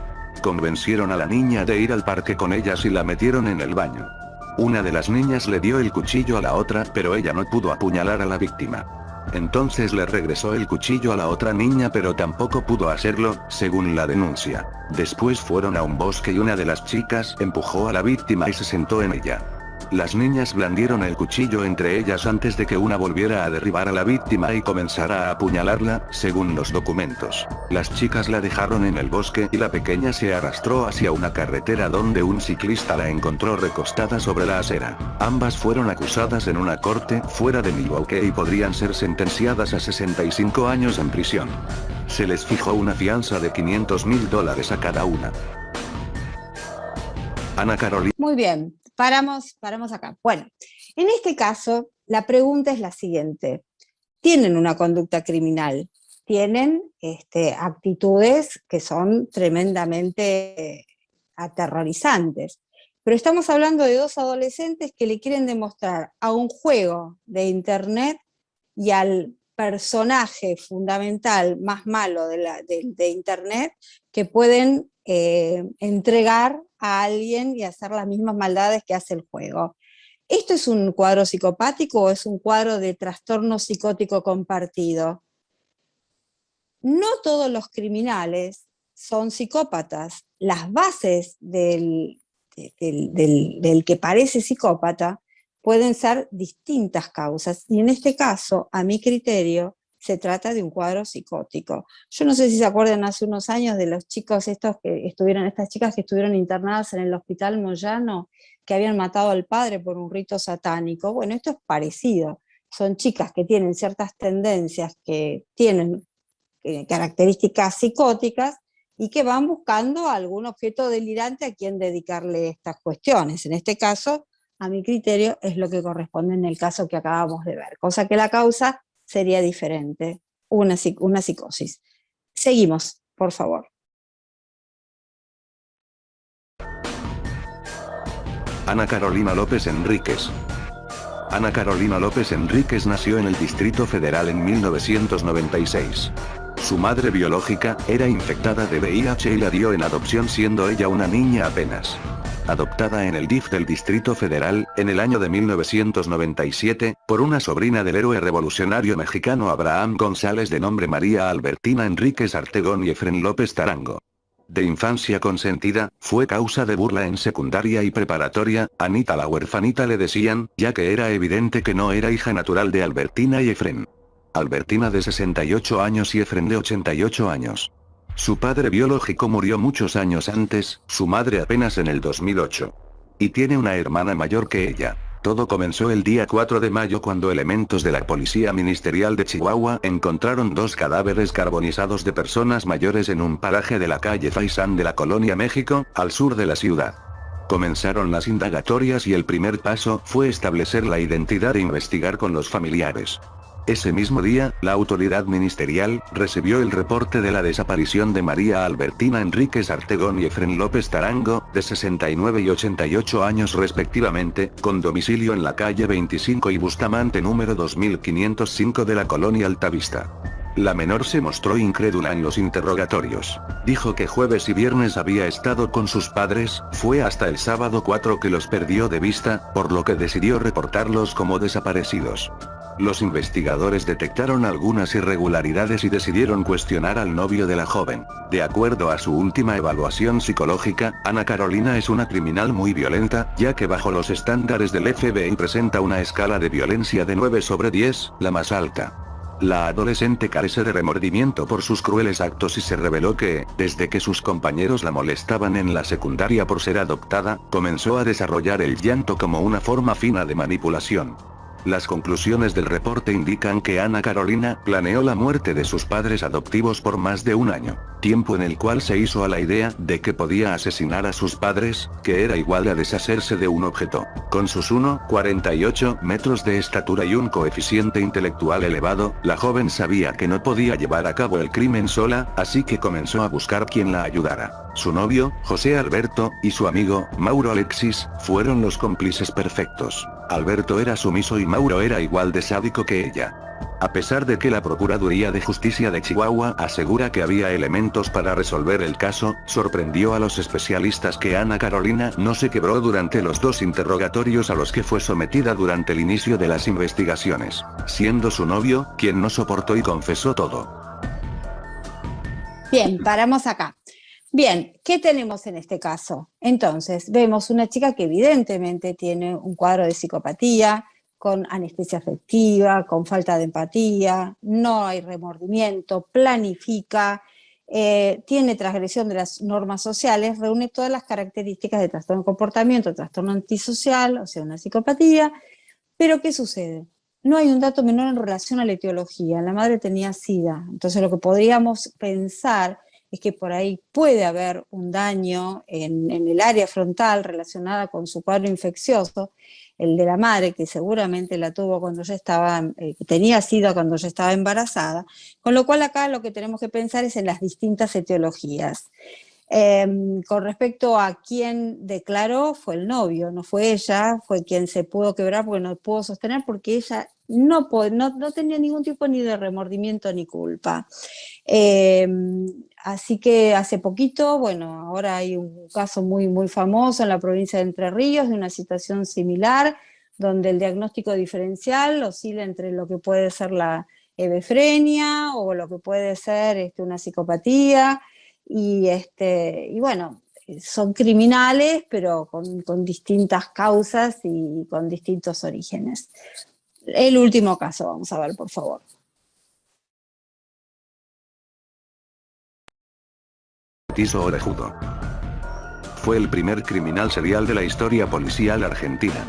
Convencieron a la niña de ir al parque con ellas y la metieron en el baño. Una de las niñas le dio el cuchillo a la otra, pero ella no pudo apuñalar a la víctima. Entonces le regresó el cuchillo a la otra niña, pero tampoco pudo hacerlo, según la denuncia. Después fueron a un bosque y una de las chicas empujó a la víctima y se sentó en ella. Las niñas blandieron el cuchillo entre ellas antes de que una volviera a derribar a la víctima y comenzara a apuñalarla, según los documentos. Las chicas la dejaron en el bosque y la pequeña se arrastró hacia una carretera donde un ciclista la encontró recostada sobre la acera. Ambas fueron acusadas en una corte fuera de Milwaukee y podrían ser sentenciadas a 65 años en prisión. Se les fijó una fianza de $500,000 a cada una. Ana Carolina. Muy bien. Paramos acá. Bueno, en este caso, la pregunta es la siguiente. Tienen una conducta criminal, tienen actitudes que son tremendamente aterrorizantes, pero estamos hablando de dos adolescentes que le quieren demostrar a un juego de internet y al personaje fundamental más malo de internet que pueden entregar a alguien y hacer las mismas maldades que hace el juego. ¿Esto es un cuadro psicopático o es un cuadro de trastorno psicótico compartido? No todos los criminales son psicópatas. Las bases del que parece psicópata pueden ser distintas causas, y en este caso, a mi criterio, se trata de un cuadro psicótico. Yo no sé si se acuerdan hace unos años de los chicos estas chicas que estuvieron internadas en el hospital Moyano, que habían matado al padre por un rito satánico. Bueno, esto es parecido. Son chicas que tienen ciertas tendencias, que tienen características psicóticas, y que van buscando algún objeto delirante a quien dedicarle estas cuestiones. En este caso, a mi criterio, es lo que corresponde en el caso que acabamos de ver, cosa que la causa sería diferente, una psicosis. Seguimos, por favor. Ana Carolina López Enríquez. Ana Carolina López Enríquez nació en el Distrito Federal en 1996. Su madre biológica era infectada de VIH y la dio en adopción siendo ella una niña apenas. Adoptada en el DIF del Distrito Federal, en el año de 1997, por una sobrina del héroe revolucionario mexicano Abraham González de nombre María Albertina Enríquez Artegón y Efren López Tarango. De infancia consentida, fue causa de burla en secundaria y preparatoria. Anita la huerfanita le decían, ya que era evidente que no era hija natural de Albertina y Efren. Albertina de 68 años y Efren de 88 años. Su padre biológico murió muchos años antes, su madre apenas en el 2008. Y tiene una hermana mayor que ella. Todo comenzó el día 4 de mayo cuando elementos de la Policía Ministerial de Chihuahua encontraron 2 cadáveres carbonizados de personas mayores en un paraje de la calle Faisán de la Colonia México, al sur de la ciudad. Comenzaron las indagatorias y el primer paso fue establecer la identidad e investigar con los familiares. Ese mismo día, la autoridad ministerial recibió el reporte de la desaparición de María Albertina Enríquez Artegón y Efren López Tarango, de 69 y 88 años respectivamente, con domicilio en la calle 25 y Bustamante número 2505 de la colonia Altavista. La menor se mostró incrédula en los interrogatorios. Dijo que jueves y viernes había estado con sus padres, fue hasta el sábado 4 que los perdió de vista, por lo que decidió reportarlos como desaparecidos. Los investigadores detectaron algunas irregularidades y decidieron cuestionar al novio de la joven. De acuerdo a su última evaluación psicológica, Ana Carolina es una criminal muy violenta, ya que bajo los estándares del FBI presenta una escala de violencia de 9 sobre 10, la más alta. La adolescente carece de remordimiento por sus crueles actos y se reveló que, desde que sus compañeros la molestaban en la secundaria por ser adoptada, comenzó a desarrollar el llanto como una forma fina de manipulación. Las conclusiones del reporte indican que Ana Carolina planeó la muerte de sus padres adoptivos por más de un año, tiempo en el cual se hizo a la idea de que podía asesinar a sus padres, que era igual a deshacerse de un objeto. Con sus 1,48 metros de estatura y un coeficiente intelectual elevado, la joven sabía que no podía llevar a cabo el crimen sola, así que comenzó a buscar quien la ayudara. Su novio, José Alberto, y su amigo, Mauro Alexis, fueron los cómplices perfectos. Alberto era sumiso y Mauro era igual de sádico que ella. A pesar de que la Procuraduría de Justicia de Chihuahua asegura que había elementos para resolver el caso, sorprendió a los especialistas que Ana Carolina no se quebró durante los 2 interrogatorios a los que fue sometida durante el inicio de las investigaciones, siendo su novio quien no soportó y confesó todo. Bien, paramos acá. Bien, ¿qué tenemos en este caso? Entonces, vemos una chica que evidentemente tiene un cuadro de psicopatía, con anestesia afectiva, con falta de empatía, no hay remordimiento, planifica, tiene transgresión de las normas sociales, reúne todas las características de trastorno de comportamiento, trastorno antisocial, o sea, una psicopatía. Pero ¿qué sucede? No hay un dato menor en relación a la etiología. La madre tenía SIDA, entonces lo que podríamos pensar es que por ahí puede haber un daño en el área frontal relacionada con su cuadro infeccioso, el de la madre, que seguramente la tuvo cuando ya estaba, tenía SIDA cuando ya estaba embarazada, con lo cual acá lo que tenemos que pensar es en las distintas etiologías. Con respecto a quién declaró, fue el novio, no fue ella, fue quien se pudo quebrar porque no pudo sostener, porque ella no tenía ningún tipo ni de remordimiento ni culpa. Así que hace poquito, bueno, ahora hay un caso muy, muy famoso en la provincia de Entre Ríos de una situación similar, donde el diagnóstico diferencial oscila entre lo que puede ser la hebefrenia o lo que puede ser una psicopatía, y bueno, son criminales, pero con distintas causas y con distintos orígenes. El último caso, vamos a ver, por favor. Tiso Orejudo. Fue el primer criminal serial de la historia policial argentina.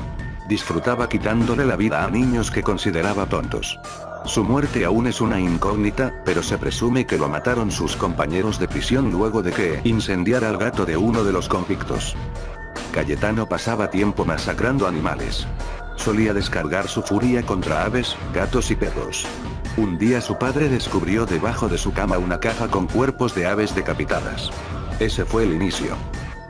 Disfrutaba quitándole la vida a niños que consideraba tontos. Su muerte aún es una incógnita, pero se presume que lo mataron sus compañeros de prisión luego de que incendiara al gato de uno de los convictos. Cayetano pasaba tiempo masacrando animales. Solía descargar su furia contra aves, gatos y perros. Un día su padre descubrió debajo de su cama una caja con cuerpos de aves decapitadas. Ese fue el inicio.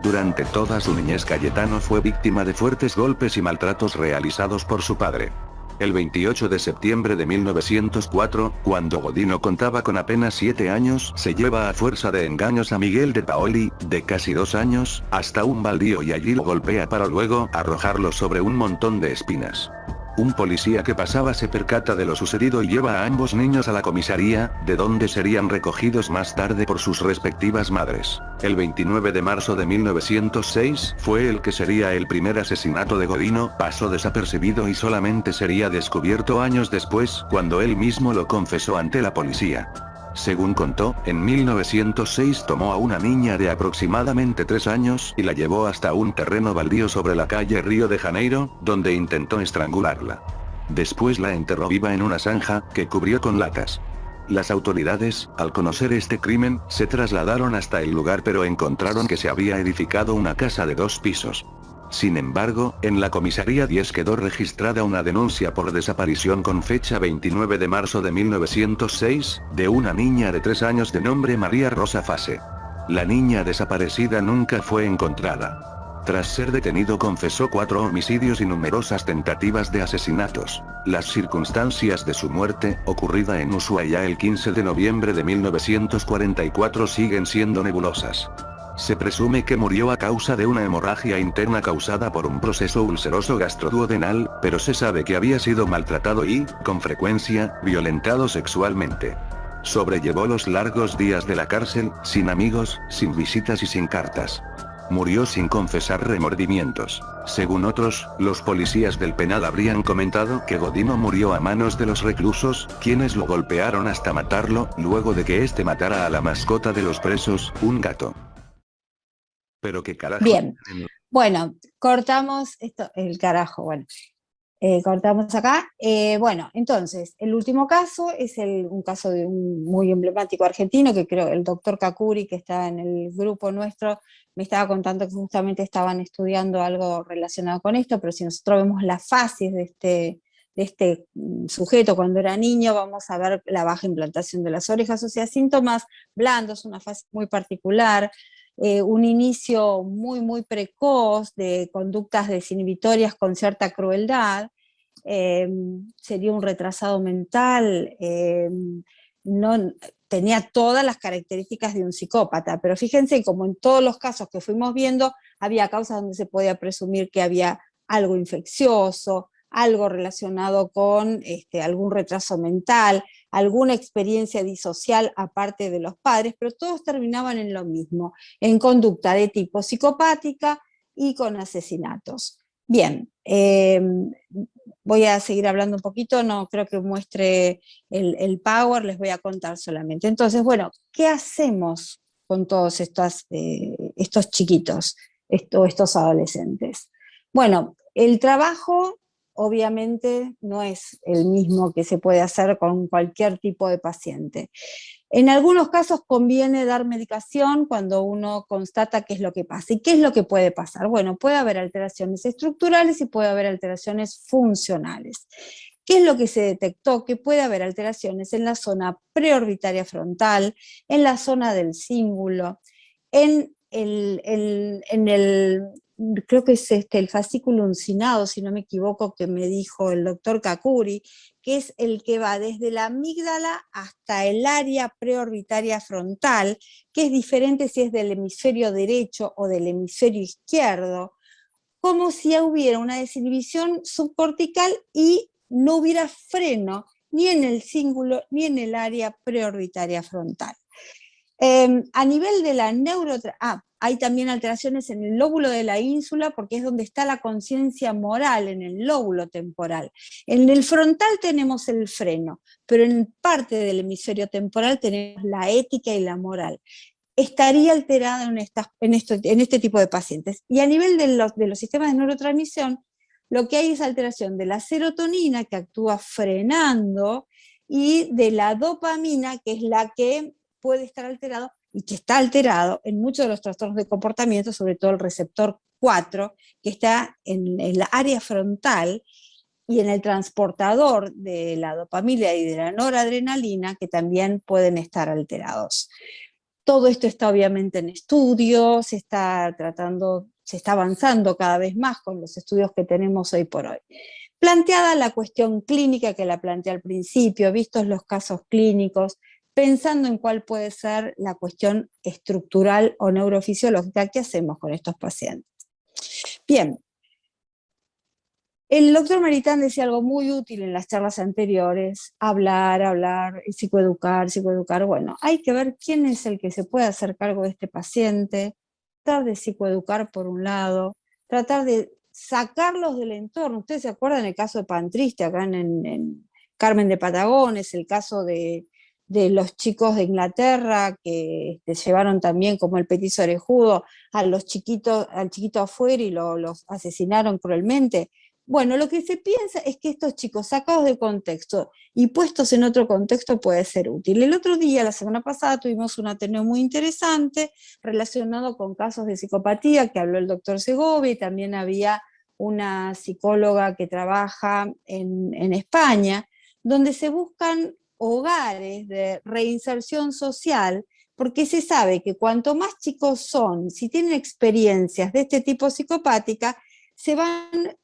Durante toda su niñez Cayetano fue víctima de fuertes golpes y maltratos realizados por su padre. El 28 de septiembre de 1904, cuando Godino contaba con apenas 7 años, se lleva a fuerza de engaños a Miguel de Paoli, de casi 2 años, hasta un baldío y allí lo golpea para luego arrojarlo sobre un montón de espinas. Un policía que pasaba se percata de lo sucedido y lleva a ambos niños a la comisaría, de donde serían recogidos más tarde por sus respectivas madres. El 29 de marzo de 1906 fue el que sería el primer asesinato de Godino, pasó desapercibido y solamente sería descubierto años después, cuando él mismo lo confesó ante la policía. Según contó, en 1906 tomó a una niña de aproximadamente 3 años y la llevó hasta un terreno baldío sobre la calle Río de Janeiro, donde intentó estrangularla. Después la enterró viva en una zanja, que cubrió con latas. Las autoridades, al conocer este crimen, se trasladaron hasta el lugar pero encontraron que se había edificado una casa de 2 pisos. Sin embargo, en la comisaría 10 quedó registrada una denuncia por desaparición con fecha 29 de marzo de 1906, de una niña de 3 años de nombre María Rosa Fase. La niña desaparecida nunca fue encontrada. Tras ser detenido confesó 4 homicidios y numerosas tentativas de asesinatos. Las circunstancias de su muerte, ocurrida en Ushuaia el 15 de noviembre de 1944, siguen siendo nebulosas. Se presume que murió a causa de una hemorragia interna causada por un proceso ulceroso gastroduodenal, pero se sabe que había sido maltratado y, con frecuencia, violentado sexualmente. Sobrellevó los largos días de la cárcel, sin amigos, sin visitas y sin cartas. Murió sin confesar remordimientos. Según otros, los policías del penal habrían comentado que Godino murió a manos de los reclusos, quienes lo golpearon hasta matarlo, luego de que éste matara a la mascota de los presos, un gato. Pero qué carajo. Bien, bueno, cortamos esto, el carajo, bueno, cortamos acá. Bueno, entonces, el último caso es un caso de un muy emblemático argentino, que creo el doctor Cacuri, que está en el grupo nuestro, me estaba contando que justamente estaban estudiando algo relacionado con esto, pero si nosotros vemos las fases de este sujeto cuando era niño, vamos a ver la baja implantación de las orejas, o sea, síntomas blandos, una fase muy particular, un inicio muy, muy precoz de conductas desinhibitorias con cierta crueldad, sería un retrasado mental, no, tenía todas las características de un psicópata, pero fíjense, como en todos los casos que fuimos viendo, había causas donde se podía presumir que había algo infeccioso, algo relacionado con algún retraso mental, alguna experiencia disocial aparte de los padres, pero todos terminaban en lo mismo, en conducta de tipo psicopática y con asesinatos. Bien, voy a seguir hablando un poquito, no creo que muestre el power, les voy a contar solamente. Entonces, bueno, ¿qué hacemos con todos estos chiquitos, estos adolescentes? Bueno, el trabajo obviamente no es el mismo que se puede hacer con cualquier tipo de paciente. En algunos casos conviene dar medicación cuando uno constata qué es lo que pasa. ¿Y qué es lo que puede pasar? Bueno, puede haber alteraciones estructurales y puede haber alteraciones funcionales. ¿Qué es lo que se detectó? Que puede haber alteraciones en la zona preorbitaria frontal, en la zona del cíngulo, en el creo que es el fascículo uncinado, si no me equivoco, que me dijo el doctor Cacuri, que es el que va desde la amígdala hasta el área preorbitaria frontal, que es diferente si es del hemisferio derecho o del hemisferio izquierdo, como si hubiera una desinhibición subcortical y no hubiera freno ni en el cíngulo ni en el área preorbitaria frontal. A nivel de la hay también alteraciones en el lóbulo de la ínsula, porque es donde está la conciencia moral, en el lóbulo temporal. En el frontal tenemos el freno, pero en parte del hemisferio temporal tenemos la ética y la moral. Estaría alterada en este tipo de pacientes. Y a nivel de los sistemas de neurotransmisión, lo que hay es alteración de la serotonina, que actúa frenando, y de la dopamina, que es la que puede estar alterado y que está alterado en muchos de los trastornos de comportamiento, sobre todo el receptor 4, que está en la área frontal y en el transportador de la dopamina y de la noradrenalina, que también pueden estar alterados. Todo esto está obviamente en estudio, se está avanzando cada vez más con los estudios que tenemos hoy por hoy. Planteada la cuestión clínica que la planteé al principio, vistos los casos clínicos, pensando en cuál puede ser la cuestión estructural o neurofisiológica, ¿qué hacemos con estos pacientes? Bien, el doctor Maritán decía algo muy útil en las charlas anteriores: hablar, psicoeducar, bueno, hay que ver quién es el que se puede hacer cargo de este paciente, tratar de psicoeducar por un lado, tratar de sacarlos del entorno. Ustedes se acuerdan el caso de Pantriste acá en Carmen de Patagones, el caso de de los chicos de Inglaterra que llevaron también como el petiso orejudo al chiquito afuera y los asesinaron cruelmente. Bueno, lo que se piensa es que estos chicos sacados de contexto y puestos en otro contexto puede ser útil. El otro día, la semana pasada, tuvimos un ateneo muy interesante relacionado con casos de psicopatía, que habló el doctor Segovia, y también había una psicóloga que trabaja en España, donde se buscan hogares de reinserción social, porque se sabe que cuanto más chicos son, si tienen experiencias de este tipo psicopática, se van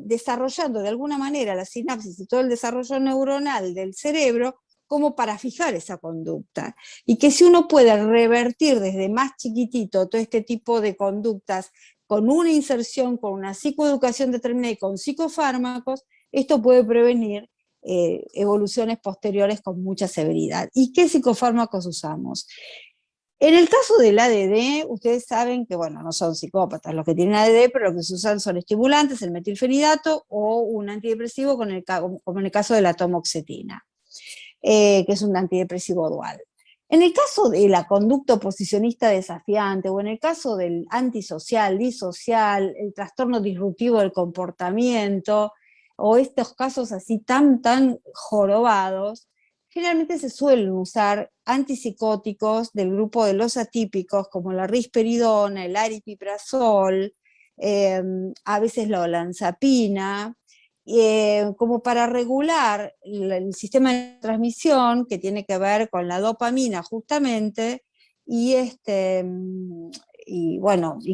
desarrollando de alguna manera la sinapsis y todo el desarrollo neuronal del cerebro como para fijar esa conducta. Y que si uno puede revertir desde más chiquitito todo este tipo de conductas con una inserción, con una psicoeducación determinada y con psicofármacos, esto puede prevenir evoluciones posteriores con mucha severidad. ¿Y qué psicofármacos usamos? En el caso del ADD, ustedes saben que, bueno, no son psicópatas los que tienen ADD, pero lo que se usan son estimulantes, el metilfenidato o un antidepresivo, como en el caso de la tamoxetina, que es un antidepresivo dual. En el caso de la conducta oposicionista desafiante, o en el caso del antisocial, disocial, el trastorno disruptivo del comportamiento, o estos casos así tan jorobados, generalmente se suelen usar antipsicóticos del grupo de los atípicos, como la risperidona, el aripiprazol, a veces la olanzapina, como para regular el sistema de transmisión que tiene que ver con la dopamina justamente, y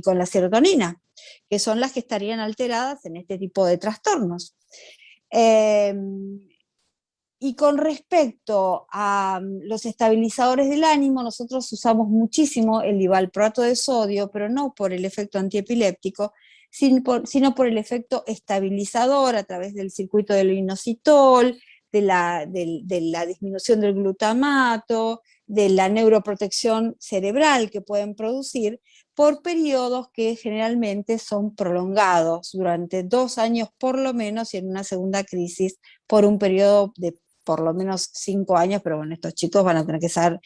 con la serotonina, que son las que estarían alteradas en este tipo de trastornos. Y con respecto a los estabilizadores del ánimo, nosotros usamos muchísimo el divalproato de sodio, pero no por el efecto antiepiléptico, sino por el efecto estabilizador a través del circuito del inositol, de la disminución del glutamato, de la neuroprotección cerebral que pueden producir por periodos que generalmente son prolongados, durante 2 años por lo menos, y en una segunda crisis por un periodo de por lo menos 5 años, pero bueno, estos chicos van a tener que ser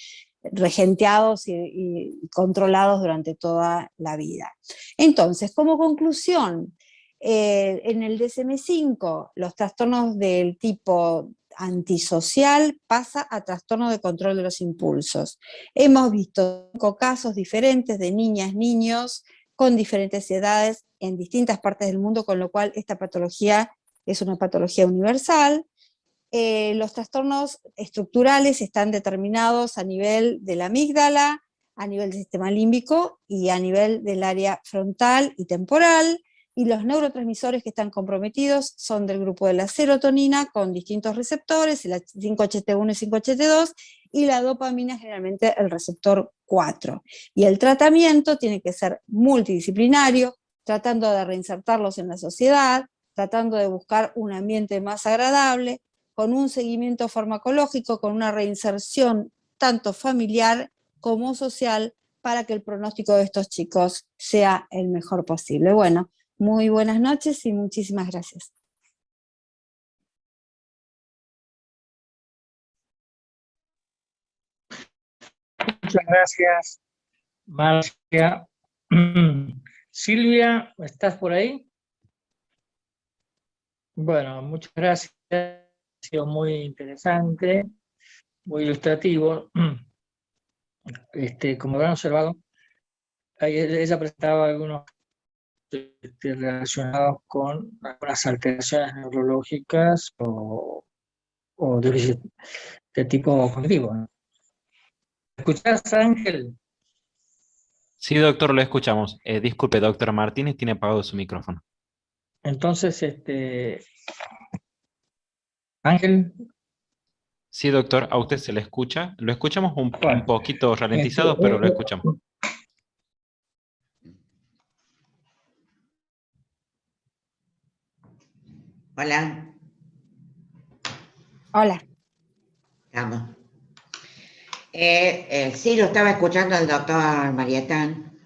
regenteados y controlados durante toda la vida. Entonces, como conclusión, en el DSM-5, los trastornos del tipo antisocial pasa a trastorno de control de los impulsos. Hemos visto 5 casos diferentes de niñas, niños, con diferentes edades en distintas partes del mundo, con lo cual esta patología es una patología universal. Los trastornos estructurales están determinados a nivel de la amígdala, a nivel del sistema límbico y a nivel del área frontal y temporal, y los neurotransmisores que están comprometidos son del grupo de la serotonina con distintos receptores, el 5-HT1 y 5-HT2, y la dopamina generalmente el receptor 4. Y el tratamiento tiene que ser multidisciplinario, tratando de reinsertarlos en la sociedad, tratando de buscar un ambiente más agradable, con un seguimiento farmacológico, con una reinserción tanto familiar como social, para que el pronóstico de estos chicos sea el mejor posible. Bueno, muy buenas noches y muchísimas gracias. Muchas gracias, Marcia. Silvia, ¿estás por ahí? Bueno, muchas gracias. Ha sido muy interesante, muy ilustrativo. Como habrán observado, ella presentaba algunos relacionados con algunas alteraciones neurológicas o déficit de tipo cognitivo, ¿no? ¿Escuchás, Ángel? Sí, doctor, lo escuchamos. Disculpe, doctor Martínez, tiene apagado su micrófono. Entonces, Ángel. Sí, doctor, a usted se le escucha. Lo escuchamos un poquito ralentizado, pero lo escuchamos. Hola. Hola. Estamos. Sí, lo estaba escuchando el doctor Marietán.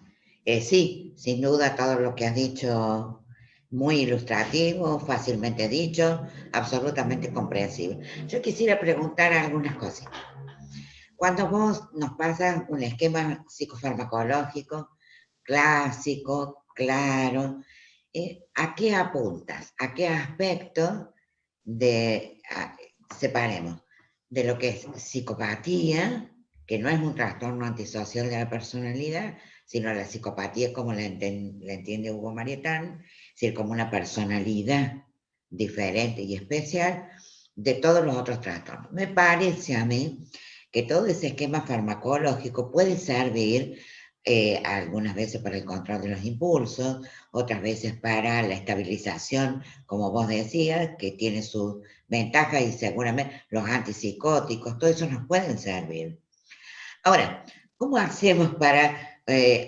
Sí, sin duda todo lo que has dicho, muy ilustrativo, fácilmente dicho, absolutamente comprensible. Yo quisiera preguntar algunas cosas. cuando vos nos pasas un esquema psicofarmacológico clásico, claro, ¿a qué apuntas? ¿A qué aspecto separemos de lo que es psicopatía, que no es un trastorno antisocial de la personalidad, sino la psicopatía como la entiende Hugo Marietán, es decir, como una personalidad diferente y especial de todos los otros trastornos? Me parece a mí que todo ese esquema farmacológico puede servir algunas veces para el control de los impulsos, otras veces para la estabilización, como vos decías, que tiene sus ventajas, y seguramente los antipsicóticos, todo eso nos pueden servir. Ahora, ¿cómo hacemos para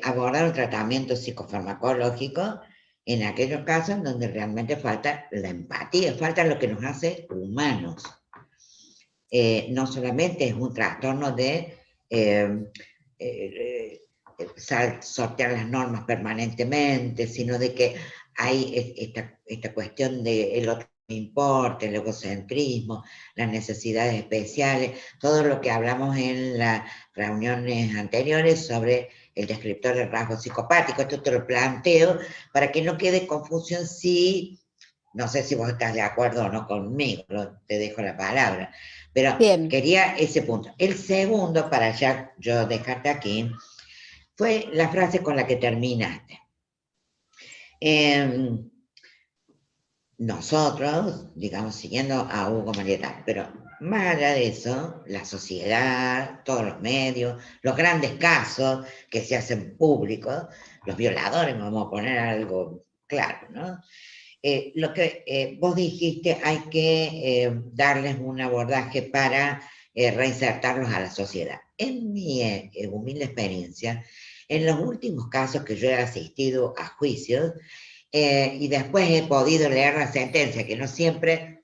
abordar un tratamiento psicofarmacológico en aquellos casos en donde realmente falta la empatía, falta lo que nos hace humanos? No solamente es un trastorno de sortear las normas permanentemente, sino de que hay esta cuestión de el otro me importa, el egocentrismo, las necesidades especiales, todo lo que hablamos en las reuniones anteriores sobre el descriptor del rasgo psicopático. Esto te lo planteo para que no quede confusión no sé si vos estás de acuerdo o no conmigo, te dejo la palabra, pero bien, quería ese punto. El segundo, para ya yo dejarte aquí, fue la frase con la que terminaste. Nosotros, digamos, siguiendo a Hugo Marietán, pero más allá de eso, la sociedad, todos los medios, los grandes casos que se hacen públicos, los violadores, vamos a poner algo claro, ¿no? Lo que vos dijiste, hay que darles un abordaje para reinsertarlos a la sociedad. En mi humilde experiencia, en los últimos casos que yo he asistido a juicios, y después he podido leer la sentencia, que no siempre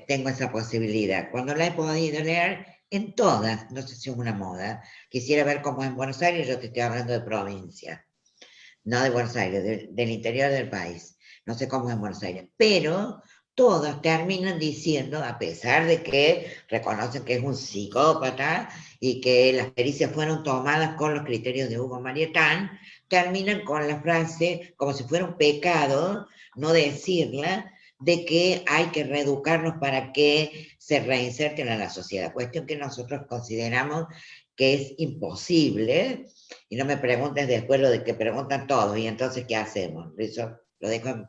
tengo esa posibilidad. Cuando la he podido leer, en todas, no sé si es una moda, quisiera ver cómo es en Buenos Aires, yo te estoy hablando de provincia, no de Buenos Aires, del interior del país. No sé cómo es en Buenos Aires, pero todos terminan diciendo, a pesar de que reconocen que es un psicópata y que las pericias fueron tomadas con los criterios de Hugo Marietán, terminan con la frase, como si fuera un pecado, no decirla, de que hay que reeducarlos para que se reinserten a la sociedad, cuestión que nosotros consideramos que es imposible, y no me preguntes después lo de que preguntan todos, y entonces, ¿qué hacemos? Eso lo dejo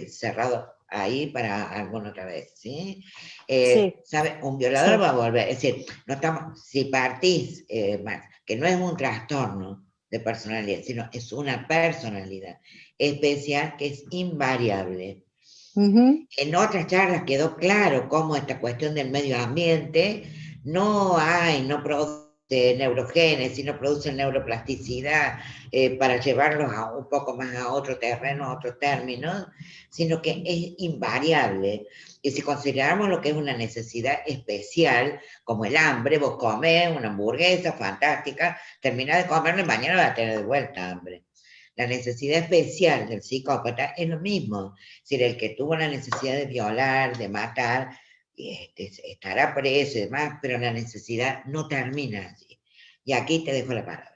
cerrado ahí para alguna otra vez, ¿sí? Sí. ¿Sabe? Un violador sí va a volver, es decir, no estamos, si partís, que no es un trastorno de personalidad, sino es una personalidad especial que es invariable. En otras charlas quedó claro cómo esta cuestión del medio ambiente no produce neurogénesis, no produce neuroplasticidad para llevarlos un poco más a otro terreno, a otros términos, sino que es invariable. Y si consideramos lo que es una necesidad especial, como el hambre, vos comés una hamburguesa fantástica, terminás de comerla y mañana vas a tener de vuelta hambre. La necesidad especial del psicópata es lo mismo, es decir, el que tuvo la necesidad de violar, de matar, estará preso y demás, pero la necesidad no termina allí. Y aquí te dejo la palabra.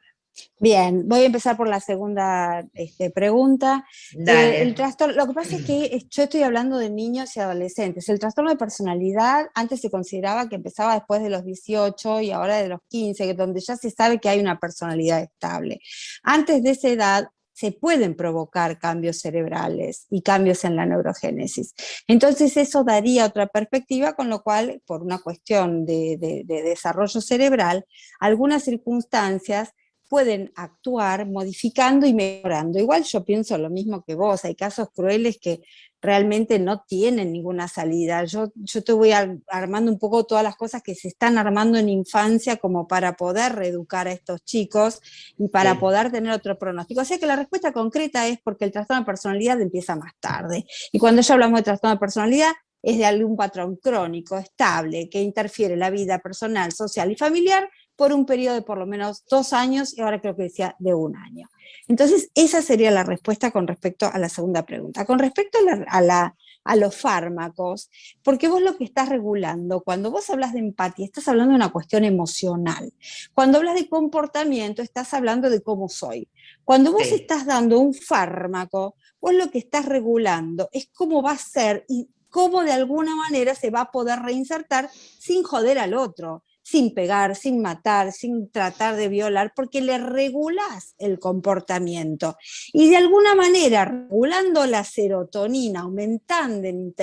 Bien, voy a empezar por la segunda pregunta. El trastorno, lo que pasa es que yo estoy hablando de niños y adolescentes. El trastorno de personalidad antes se consideraba que empezaba después de los 18 y ahora de los 15, donde ya se sabe que hay una personalidad estable. Antes de esa edad se pueden provocar cambios cerebrales y cambios en la neurogénesis. Entonces eso daría otra perspectiva, con lo cual, por una cuestión de desarrollo cerebral, algunas circunstancias pueden actuar modificando y mejorando. Igual yo pienso lo mismo que vos, hay casos crueles que realmente no tienen ninguna salida. Yo te voy armando un poco todas las cosas que se están armando en infancia como para poder reeducar a estos chicos y para poder tener otro pronóstico. O sea que la respuesta concreta es porque el trastorno de personalidad empieza más tarde. Y cuando ya hablamos de trastorno de personalidad, es de algún patrón crónico, estable, que interfiere en la vida personal, social y familiar por un periodo de por lo menos 2 años, y ahora creo que decía de 1 año. Entonces, esa sería la respuesta con respecto a la segunda pregunta. Con respecto a la a los fármacos, porque vos lo que estás regulando, cuando vos hablas de empatía, estás hablando de una cuestión emocional. Cuando hablas de comportamiento, estás hablando de cómo soy. Cuando vos Sí. estás dando un fármaco, vos lo que estás regulando es cómo va a ser y cómo de alguna manera se va a poder reinsertar sin joder al otro, sin pegar, sin matar, sin tratar de violar, porque le regulás el comportamiento. Y de alguna manera, regulando la serotonina, aumentando en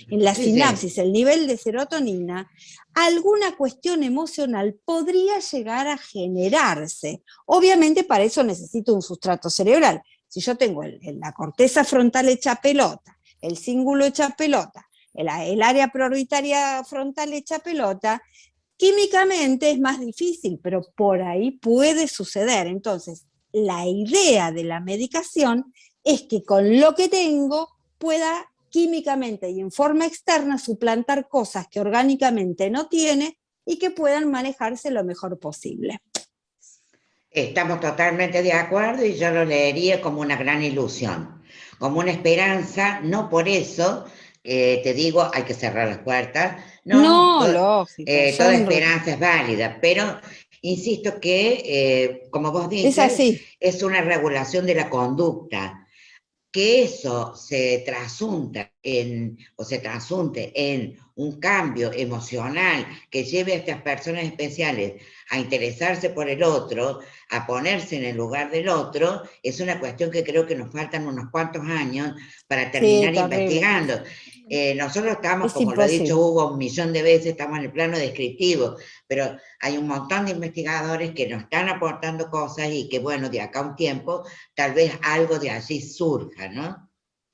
la Sí, sinapsis sí. el nivel de serotonina, alguna cuestión emocional podría llegar a generarse. Obviamente para eso necesito un sustrato cerebral. Si yo tengo la corteza frontal hecha pelota, el cíngulo hecha pelota, el área prioritaria frontal hecha pelota, químicamente es más difícil, pero por ahí puede suceder. Entonces, la idea de la medicación es que con lo que tengo pueda químicamente y en forma externa suplantar cosas que orgánicamente no tiene y que puedan manejarse lo mejor posible. Estamos totalmente de acuerdo y yo lo leería como una gran ilusión, como una esperanza, no por eso, te digo, hay que cerrar las puertas, no, No, lógico, toda esperanza es válida, pero insisto que, como vos es dices, así. es una regulación de la conducta. Que eso se trasunta o se trasunte en un cambio emocional que lleve a estas personas especiales a interesarse por el otro, a ponerse en el lugar del otro, es una cuestión que creo que nos faltan unos cuantos años para Sí, terminar terrible. investigando. Nosotros estamos, Es como lo ha dicho imposible. Hugo 1.000.000 de veces, estamos en el plano descriptivo, pero hay un montón de investigadores que nos están aportando cosas y que, bueno, de acá a un tiempo, tal vez algo de allí surja, ¿no?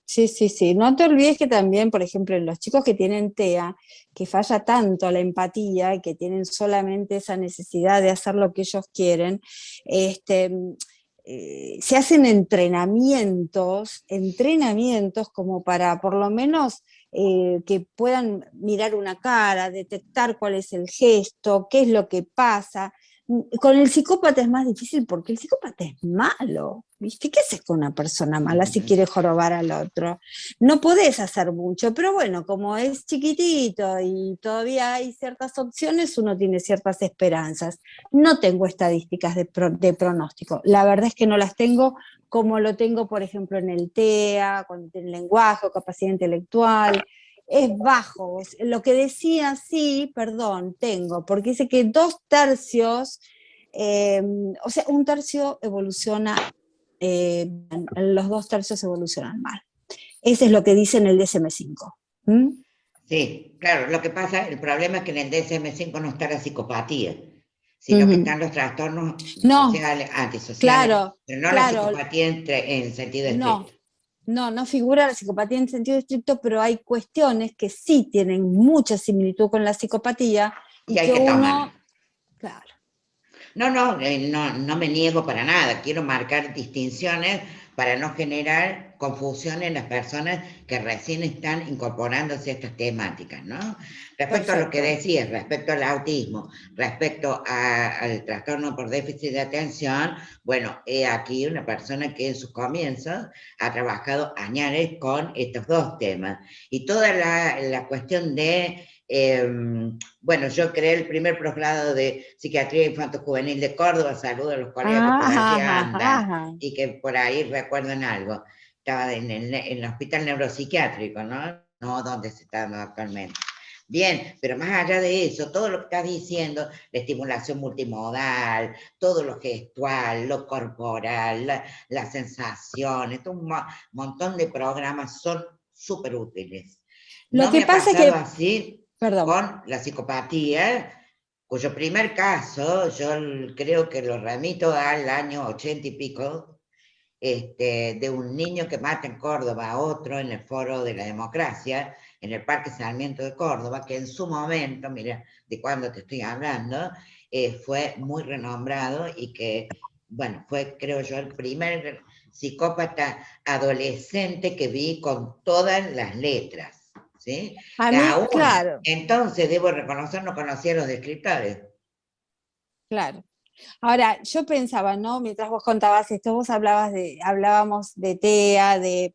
Sí, sí, sí. No te olvides que también, por ejemplo, en los chicos que tienen TEA, que falla tanto la empatía, que tienen solamente esa necesidad de hacer lo que ellos quieren, se hacen entrenamientos como para por lo menos que puedan mirar una cara, detectar cuál es el gesto, qué es lo que pasa. Con el psicópata es más difícil porque el psicópata es malo, ¿viste? ¿Qué haces con una persona mala si quiere jorobar al otro? No podés hacer mucho, pero bueno, como es chiquitito y todavía hay ciertas opciones, uno tiene ciertas esperanzas. No tengo estadísticas de pronóstico, la verdad es que no las tengo como lo tengo, por ejemplo, en el TEA, con el lenguaje o capacidad intelectual. Es bajo. Lo que decía, sí, perdón, tengo, porque dice que 2/3, o sea, 1/3 evoluciona, los 2/3 evolucionan mal. Ese es lo que dice en el DSM-5. ¿Mm? Sí, claro, lo que pasa, el problema es que en el DSM-5 no está la psicopatía, sino que están los trastornos No, sociales, antisociales, claro, pero no la claro, psicopatía en sentido no, estricto. no figura la psicopatía en sentido estricto, pero hay cuestiones que sí tienen mucha similitud con la psicopatía Y y hay que que uno, tomarlo. claro. No me niego para nada, quiero marcar distinciones para no generar confusión en las personas que recién están incorporándose a estas temáticas, ¿no? Respecto a lo que Perfecto. decías, respecto al autismo, respecto al trastorno por déficit de atención, bueno, he aquí una persona que en sus comienzos ha trabajado años con estos dos temas. Y toda la cuestión de bueno, yo creé el primer posgrado de psiquiatría infanto-juvenil de Córdoba, saludo a los colegas que por allí andan y que por ahí recuerdan algo. Estaba en el hospital neuropsiquiátrico, ¿no? No donde se está actualmente. Bien, pero más allá de eso, todo lo que estás diciendo, la estimulación multimodal, todo lo gestual, lo corporal, las sensaciones, un montón de programas son súper útiles. Lo No que me ha pasa es pasado que, así perdón, con la psicopatía, cuyo primer caso yo creo que lo remito al año 80 y pico, de un niño que mata en Córdoba a otro en el Foro de la Democracia, en el Parque Sarmiento de Córdoba, que en su momento, mira de cuándo te estoy hablando, fue muy renombrado y que, bueno, fue creo yo el primer psicópata adolescente que vi con todas las letras. ¿Sí? a Que mí, aún claro, entonces, debo reconocer, no conocía a los descriptores. claro. Ahora, yo pensaba, ¿no? Mientras vos contabas esto, hablábamos de TEA, de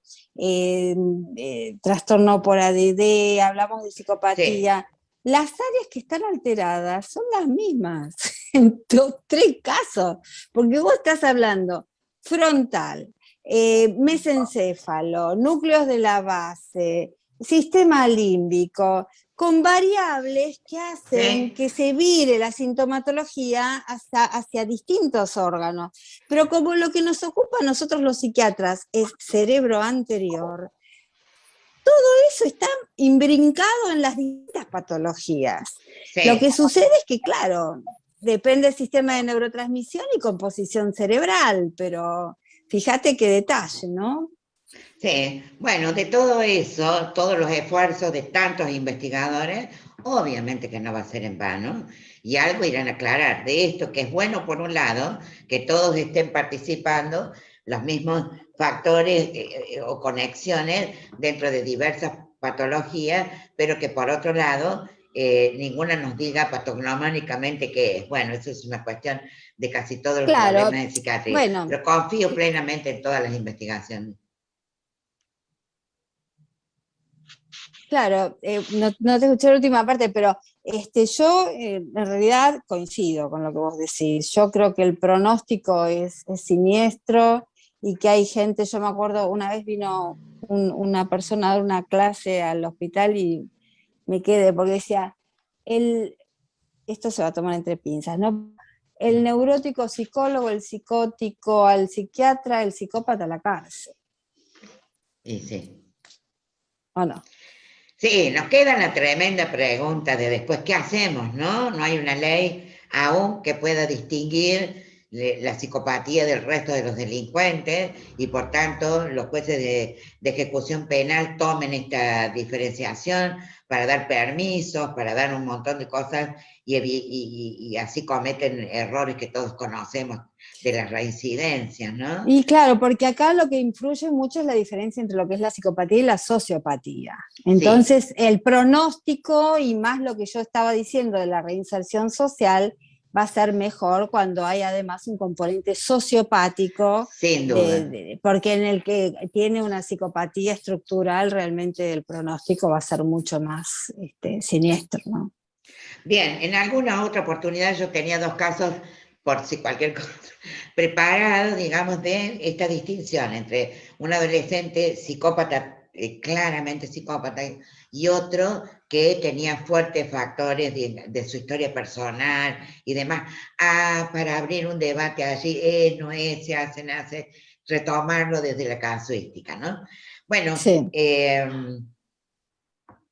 trastorno por ADD, hablamos de Sí, psicopatía. Las áreas que están alteradas son las mismas en tres casos, porque vos estás hablando frontal, mesencéfalo, núcleos de la base, sistema límbico, con variables que hacen sí, que se vire la sintomatología hacia distintos órganos. Pero como lo que nos ocupa a nosotros los psiquiatras es cerebro anterior, eso está imbrincado en las distintas patologías. Lo que sí. sucede es que, claro, depende del sistema de neurotransmisión y composición cerebral, pero fíjate qué detalle, ¿no? Sí, bueno, de todo eso, todos los esfuerzos de tantos investigadores, obviamente que no va a ser en vano, y algo irán a aclarar de esto, que es bueno por un lado, que todos estén participando, los mismos factores o conexiones dentro de diversas patologías, pero que por otro lado, ninguna nos diga patognomónicamente qué es. Bueno, eso es una cuestión de casi todos los Claro, problemas de psiquiatría, bueno, pero confío plenamente en todas las investigaciones. claro, no te escuché la última parte, pero yo en realidad coincido con lo que vos decís. Yo creo que el pronóstico es siniestro y que hay gente, yo me acuerdo, una vez vino una persona a dar una clase al hospital y me quedé porque decía, esto se va a tomar entre pinzas, ¿no? El neurótico psicólogo, el psicótico al psiquiatra, el psicópata a la cárcel, Y sí. ¿o no? Sí, nos queda la tremenda pregunta de después, ¿qué hacemos, no? No hay una ley aún que pueda distinguir la psicopatía del resto de los delincuentes y por tanto los jueces de ejecución penal tomen esta diferenciación para dar permisos, para dar un montón de cosas y así cometen errores que todos conocemos de las reincidencias, ¿no? Y claro, porque acá lo que influye mucho es la diferencia entre lo que es la psicopatía y la sociopatía. Sí, Entonces, el pronóstico y más lo que yo estaba diciendo de la reinserción social va a ser mejor cuando hay además un componente sociopático, sin duda. porque en el que tiene una psicopatía estructural, realmente el pronóstico va a ser mucho más siniestro, ¿no? Bien, en alguna otra oportunidad yo tenía dos casos, por si cualquier cosa, preparados, digamos, de esta distinción entre un adolescente psicópata, claramente psicópata, y otro que tenía fuertes factores de su historia personal y demás. Para abrir un debate allí, no es, se hace, nace, retomarlo desde la casuística, ¿no? Bueno, Sí.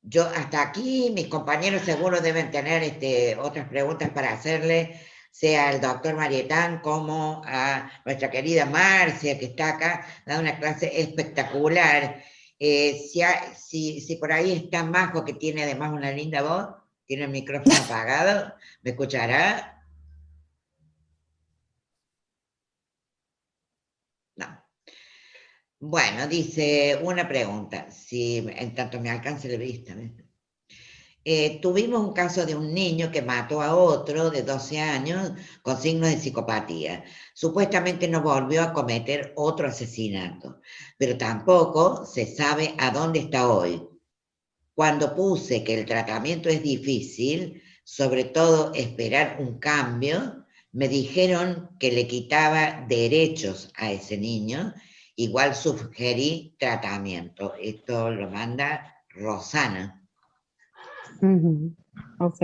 yo hasta aquí, mis compañeros seguro deben tener otras preguntas para hacerle, sea al doctor Marietán como a nuestra querida Marcia, que está acá, dando una clase espectacular. Si por ahí está Majo, que tiene además una linda voz, tiene el micrófono apagado, ¿me escuchará? No. Bueno, dice una pregunta, si en tanto me alcance la vista. Tuvimos un caso de un niño que mató a otro de 12 años con signos de psicopatía. Supuestamente no volvió a cometer otro asesinato, pero tampoco se sabe a dónde está hoy. Cuando puse que el tratamiento es difícil, sobre todo esperar un cambio, me dijeron que le quitaba derechos a ese niño, igual sugerí tratamiento. Esto lo manda Rosana. Ok.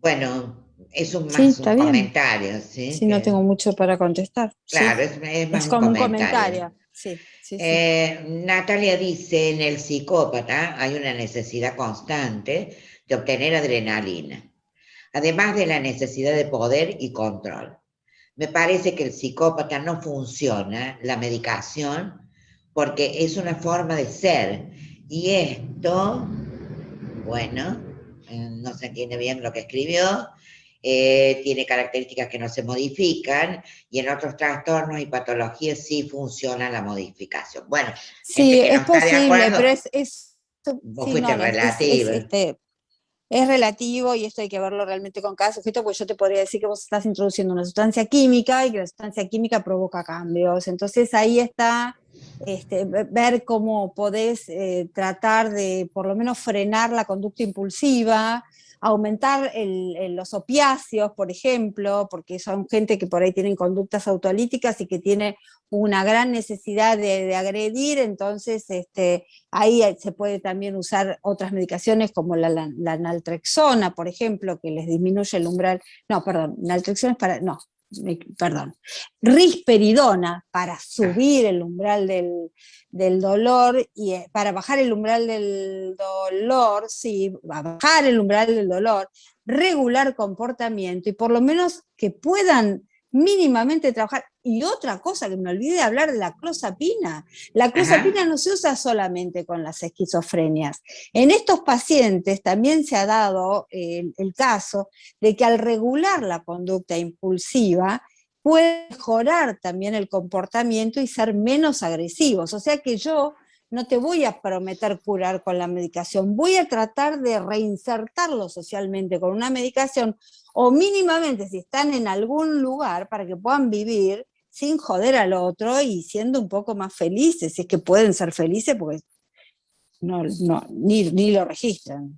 Bueno, es Sí, más un está bien. comentario, ¿sí? Sí, no tengo mucho para contestar. Claro, Sí. es más Es un como un comentario. comentario. Sí, sí, sí. Natalia dice, en el psicópata hay una necesidad constante de obtener adrenalina, además de la necesidad de poder y control. Me parece que el psicópata no funciona, la medicación, porque es una forma de ser. Y esto, bueno, no se entiende bien lo que escribió, tiene características que no se modifican y en otros trastornos y patologías sí funciona la modificación. Bueno, gente Sí, que no es está de posible, pero acuerdo, vos sí, fuiste no, relativa. Es relativo y esto hay que verlo realmente con cada sujeto, porque yo te podría decir que vos estás introduciendo una sustancia química y que la sustancia química provoca cambios. Entonces ahí está ver cómo podés tratar de por lo menos frenar la conducta impulsiva, aumentar los opiáceos, por ejemplo, porque son gente que por ahí tienen conductas autolíticas y que tiene una gran necesidad de agredir, entonces ahí se puede también usar otras medicaciones como la naltrexona, por ejemplo, que les disminuye el umbral, no, perdón, naltrexona es para, no, perdón, risperidona para subir el umbral del dolor y para bajar el umbral del dolor, sí, bajar el umbral del dolor, regular comportamiento y por lo menos que puedan mínimamente trabajar. Y otra cosa que me olvidé de hablar de la clozapina. La clozapina no se usa solamente con las esquizofrenias. En estos pacientes también se ha dado el caso de que al regular la conducta impulsiva puede mejorar también el comportamiento y ser menos agresivos. O sea que yo no te voy a prometer curar con la medicación, voy a tratar de reinsertarlo socialmente con una medicación, o mínimamente si están en algún lugar para que puedan vivir sin joder al otro y siendo un poco más felices, si es que pueden ser felices, porque ni lo registran,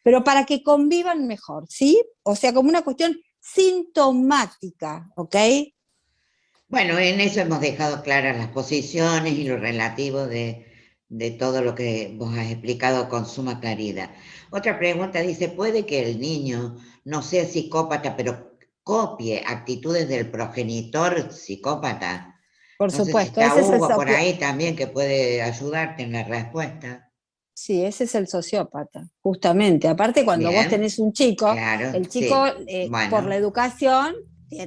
pero para que convivan mejor, ¿sí? O sea, como una cuestión sintomática, ¿ok? Bueno, en eso hemos dejado claras las posiciones y lo relativo de todo lo que vos has explicado con suma claridad. Otra pregunta dice, ¿puede que el niño no sea psicópata, pero copie actitudes del progenitor psicópata? Por No sé si supuesto, está ese es el Hugo por ahí también que puede ayudarte en la respuesta. Sí, ese es el sociópata, justamente. Aparte, cuando vos Bien, tenés un chico, claro, el chico, sí. por la Bueno, educación,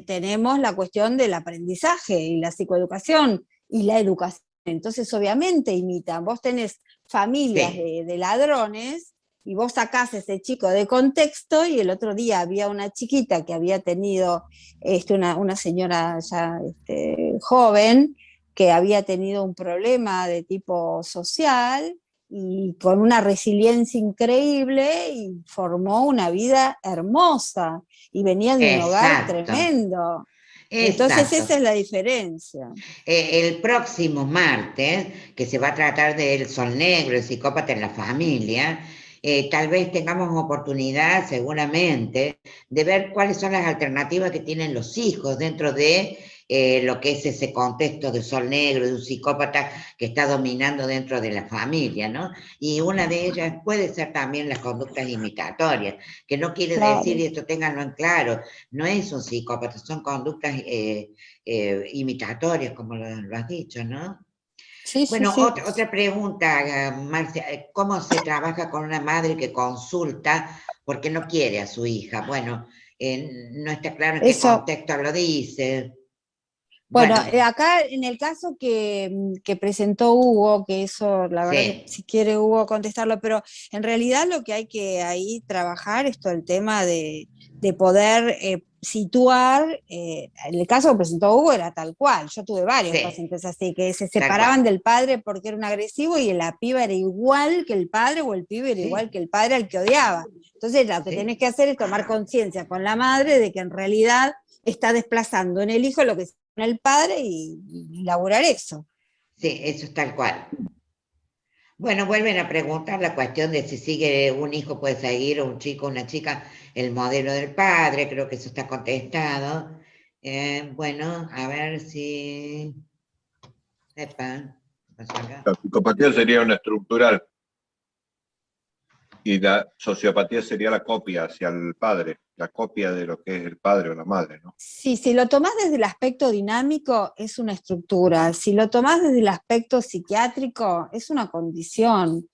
tenemos la cuestión del aprendizaje y la psicoeducación y la educación. Entonces, obviamente, imitan. Vos tenés familias sí, de ladrones y vos sacás a ese chico de contexto y el otro día había una chiquita que había tenido una señora ya joven que había tenido un problema de tipo social y con una resiliencia increíble y formó una vida hermosa y venía de un hogar exacto, tremendo. Entonces exacto. esa es la diferencia. El próximo martes, que se va a tratar del sol negro, el psicópata en la familia, tal vez tengamos oportunidad, seguramente, de ver cuáles son las alternativas que tienen los hijos dentro de lo que es ese contexto de sol negro, de un psicópata que está dominando dentro de la familia, ¿no? Y una de ellas puede ser también las conductas imitatorias, que no quiere decir, Claro. y esto ténganlo en claro, no es un psicópata, son conductas imitatorias, como lo has dicho, ¿no? Sí, sí, Bueno, sí. otra pregunta, Marcia, ¿cómo se trabaja con una madre que consulta porque no quiere a su hija? Bueno, no está claro en qué Eso. contexto lo dice. Bueno, Bueno, acá en el caso que presentó Hugo, que eso, la verdad que sí, si quiere Hugo contestarlo, pero en realidad lo que hay que ahí trabajar es todo el tema de poder situar, en el caso que presentó Hugo era tal cual, yo tuve varios sí, pacientes así, que se tal separaban cual. del padre porque era un agresivo y la piba era igual que el padre o el pibe era igual Sí, que el padre al que odiaba. Entonces lo que tenés sí, que hacer es tomar conciencia con la madre de que en realidad está desplazando en el hijo lo que el padre y laburar eso. sí, eso es tal cual. Bueno, vuelven a preguntar la cuestión de si sigue un hijo puede seguir, o un chico, una chica, el modelo del padre, creo que eso está contestado. Bueno, a ver si... Epa, ¿qué pasó acá? La psicopatía sería una estructural y la sociopatía sería la copia hacia el padre, la copia de lo que es el padre o la madre, ¿no? Sí, si lo tomás desde el aspecto dinámico, es una estructura. Si lo tomás desde el aspecto psiquiátrico, es una condición.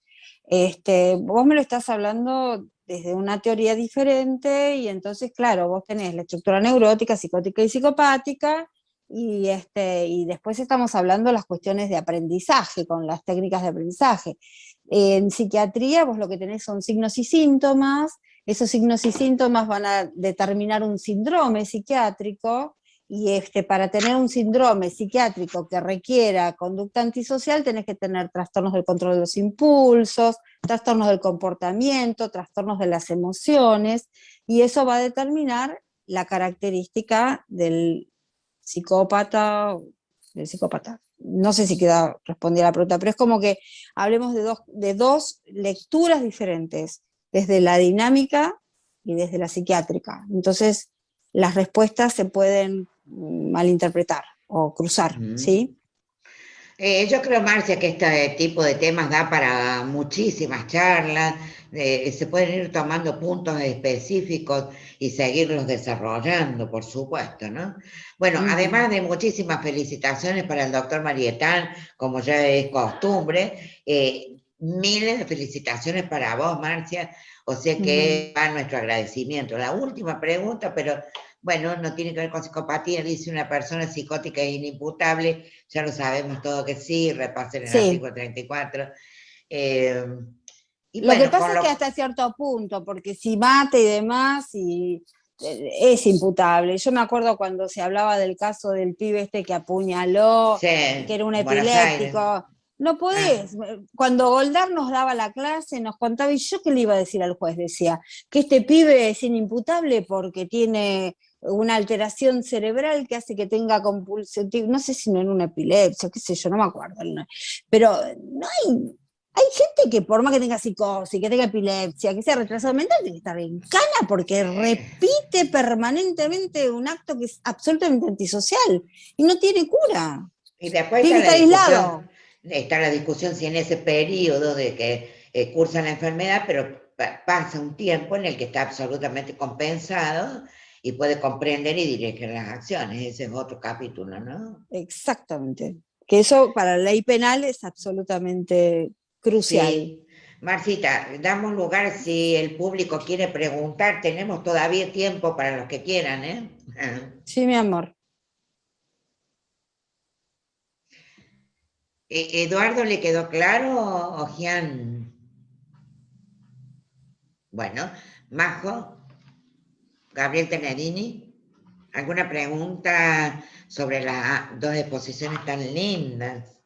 Vos me lo estás hablando desde una teoría diferente y entonces, claro, vos tenés la estructura neurótica, psicótica y psicopática y después estamos hablando de las cuestiones de aprendizaje, con las técnicas de aprendizaje. En psiquiatría vos lo que tenés son signos y síntomas, esos signos y síntomas van a determinar un síndrome psiquiátrico y para tener un síndrome psiquiátrico que requiera conducta antisocial, tenés que tener trastornos del control de los impulsos, trastornos del comportamiento, trastornos de las emociones, y eso va a determinar la característica del psicópata. No sé si respondí a la pregunta, pero es como que hablemos de dos lecturas diferentes, desde la dinámica y desde la psiquiátrica. Entonces, las respuestas se pueden malinterpretar o cruzar, ¿sí? Yo creo, Marcia, que este tipo de temas da para muchísimas charlas, se pueden ir tomando puntos específicos y seguirlos desarrollando, por supuesto, ¿no? Bueno, además de muchísimas felicitaciones para el doctor Marietán, como ya es costumbre, miles de felicitaciones para vos, Marcia, o sea que va nuestro agradecimiento. La última pregunta, pero bueno, no tiene que ver con psicopatía, dice una persona psicótica e inimputable, ya lo sabemos todo que sí, repasen el artículo 34. Lo que pasa es que hasta cierto punto, porque si mata y demás, es imputable. Yo me acuerdo cuando se hablaba del caso del pibe que apuñaló, que era un epiléptico. No podés. Cuando Goldar nos daba la clase, nos contaba, y yo qué le iba a decir al juez, decía, que este pibe es inimputable porque tiene una alteración cerebral que hace que tenga compulsión, no sé si no era una epilepsia, qué sé yo, no me acuerdo. Pero no hay gente que por más que tenga psicosis, que tenga epilepsia, que sea retrasado mental, tiene que estar en cana porque repite permanentemente un acto que es absolutamente antisocial y no tiene cura. Y después tiene que estar aislado. Está la discusión si en ese periodo de que cursa la enfermedad, pero pasa un tiempo en el que está absolutamente compensado y puede comprender y dirigir las acciones. Ese es otro capítulo, ¿no? Exactamente. Que eso para la ley penal es absolutamente crucial. Sí. Marcita, damos lugar si el público quiere preguntar. Tenemos todavía tiempo para los que quieran, ¿eh? Sí, mi amor. ¿Eduardo le quedó claro o Gian? Bueno, Majo, Gabriel Tenerini, ¿alguna pregunta sobre las dos exposiciones tan lindas?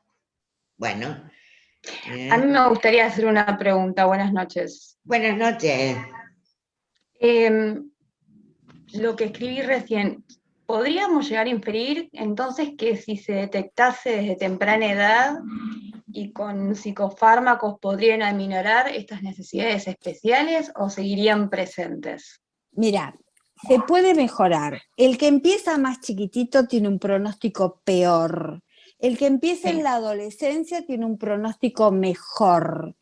Bueno. A mí me gustaría hacer una pregunta. Buenas noches. Buenas noches. Lo que escribí recién, ¿podríamos llegar a inferir entonces que si se detectase desde temprana edad y con psicofármacos podrían aminorar estas necesidades especiales o seguirían presentes? Mira, se puede mejorar. El que empieza más chiquitito tiene un pronóstico peor. El que empieza en la adolescencia tiene un pronóstico mejor.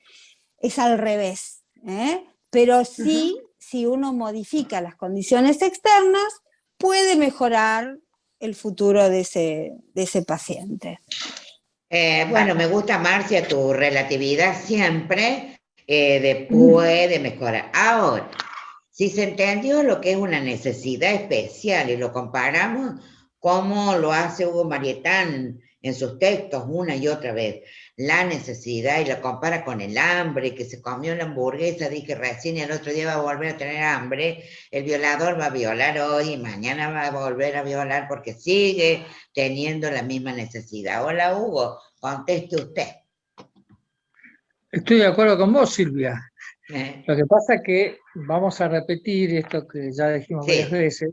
Es al revés, ¿eh? Pero sí, si uno modifica las condiciones externas, puede mejorar el futuro de ese paciente. Bueno, me gusta, Marcia, tu relatividad siempre puede mejorar. Ahora, si se entendió lo que es una necesidad especial y lo comparamos como lo hace Hugo Marietán en sus textos una y otra vez, la necesidad, y lo compara con el hambre, que se comió la hamburguesa, dije recién, y el otro día va a volver a tener hambre, el violador va a violar hoy, y mañana va a volver a violar porque sigue teniendo la misma necesidad. Hola, Hugo, conteste usted. Estoy de acuerdo con vos, Silvia. Lo que pasa es que vamos a repetir esto que ya dijimos varias veces.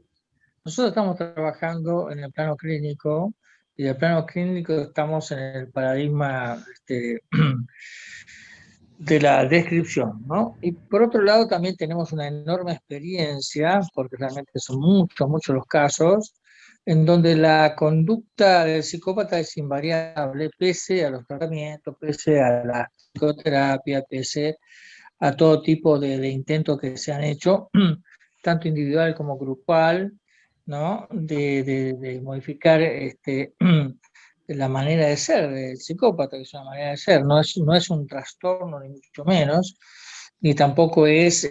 Nosotros estamos trabajando en el plano clínico, y en el plano clínico estamos en el paradigma de la descripción, ¿no? Y por otro lado también tenemos una enorme experiencia, porque realmente son muchos los casos, en donde la conducta del psicópata es invariable, pese a los tratamientos, pese a la psicoterapia, pese a todo tipo de intentos que se han hecho, tanto individual como grupal, ¿no? De modificar la manera de ser del psicópata, que es una manera de ser, no es un trastorno, ni mucho menos, ni tampoco es...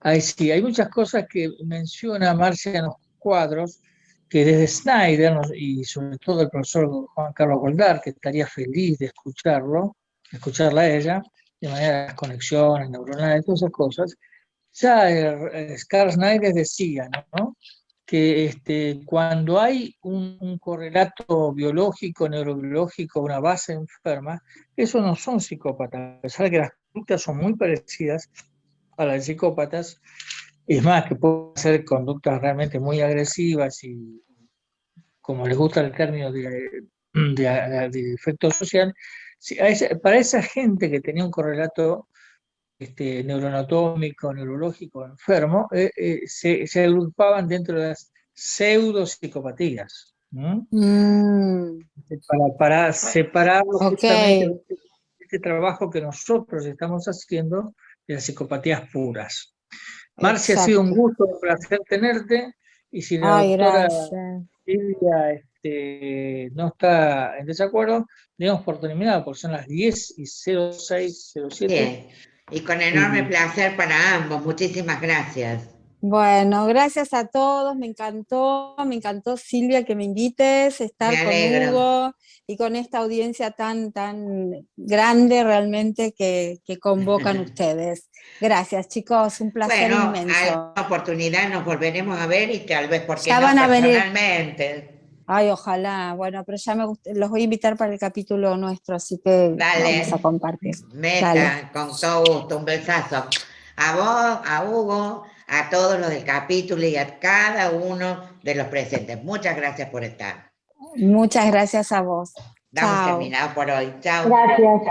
hay muchas cosas que menciona Marcia en los cuadros, que desde Snyder, y sobre todo el profesor Juan Carlos Goldar, que estaría feliz de escucharla a ella, de manera de las conexiones neuronales, todas esas cosas. Ya Carl Snyder decía, ¿no? que cuando hay un correlato biológico, neurobiológico, una base enferma, esos no son psicópatas, a pesar de que las conductas son muy parecidas a las de psicópatas, es más, que pueden ser conductas realmente muy agresivas y, como les gusta el término de efecto social, para esa gente que tenía un correlato neuroanatómico, neurológico enfermo, se agrupaban dentro de las pseudopsicopatías, ¿no? Para separarlo justamente de este trabajo que nosotros estamos haciendo de las psicopatías puras. Marcia, ha sido un gusto, un placer tenerte, y si la doctora Silvia no está en desacuerdo, demos por terminado, porque son las 10:06:07. Bien, y con enorme placer para ambos, muchísimas gracias. Bueno, gracias a todos, me encantó Silvia que me invites a estar con Hugo y con esta audiencia tan grande realmente que convocan ustedes. Gracias, chicos, un placer inmenso. Bueno, a esta oportunidad nos volveremos a ver y tal vez porque ya no van a personalmente. Ay, ojalá, bueno, pero ya los voy a invitar para el capítulo nuestro, así que vamos a compartir. Meta, con todo gusto, un besazo. A vos, a Hugo, a todos los del capítulo y a cada uno de los presentes. Muchas gracias por estar. Muchas gracias a vos. Damos Chao. terminado por hoy. Chao. Gracias.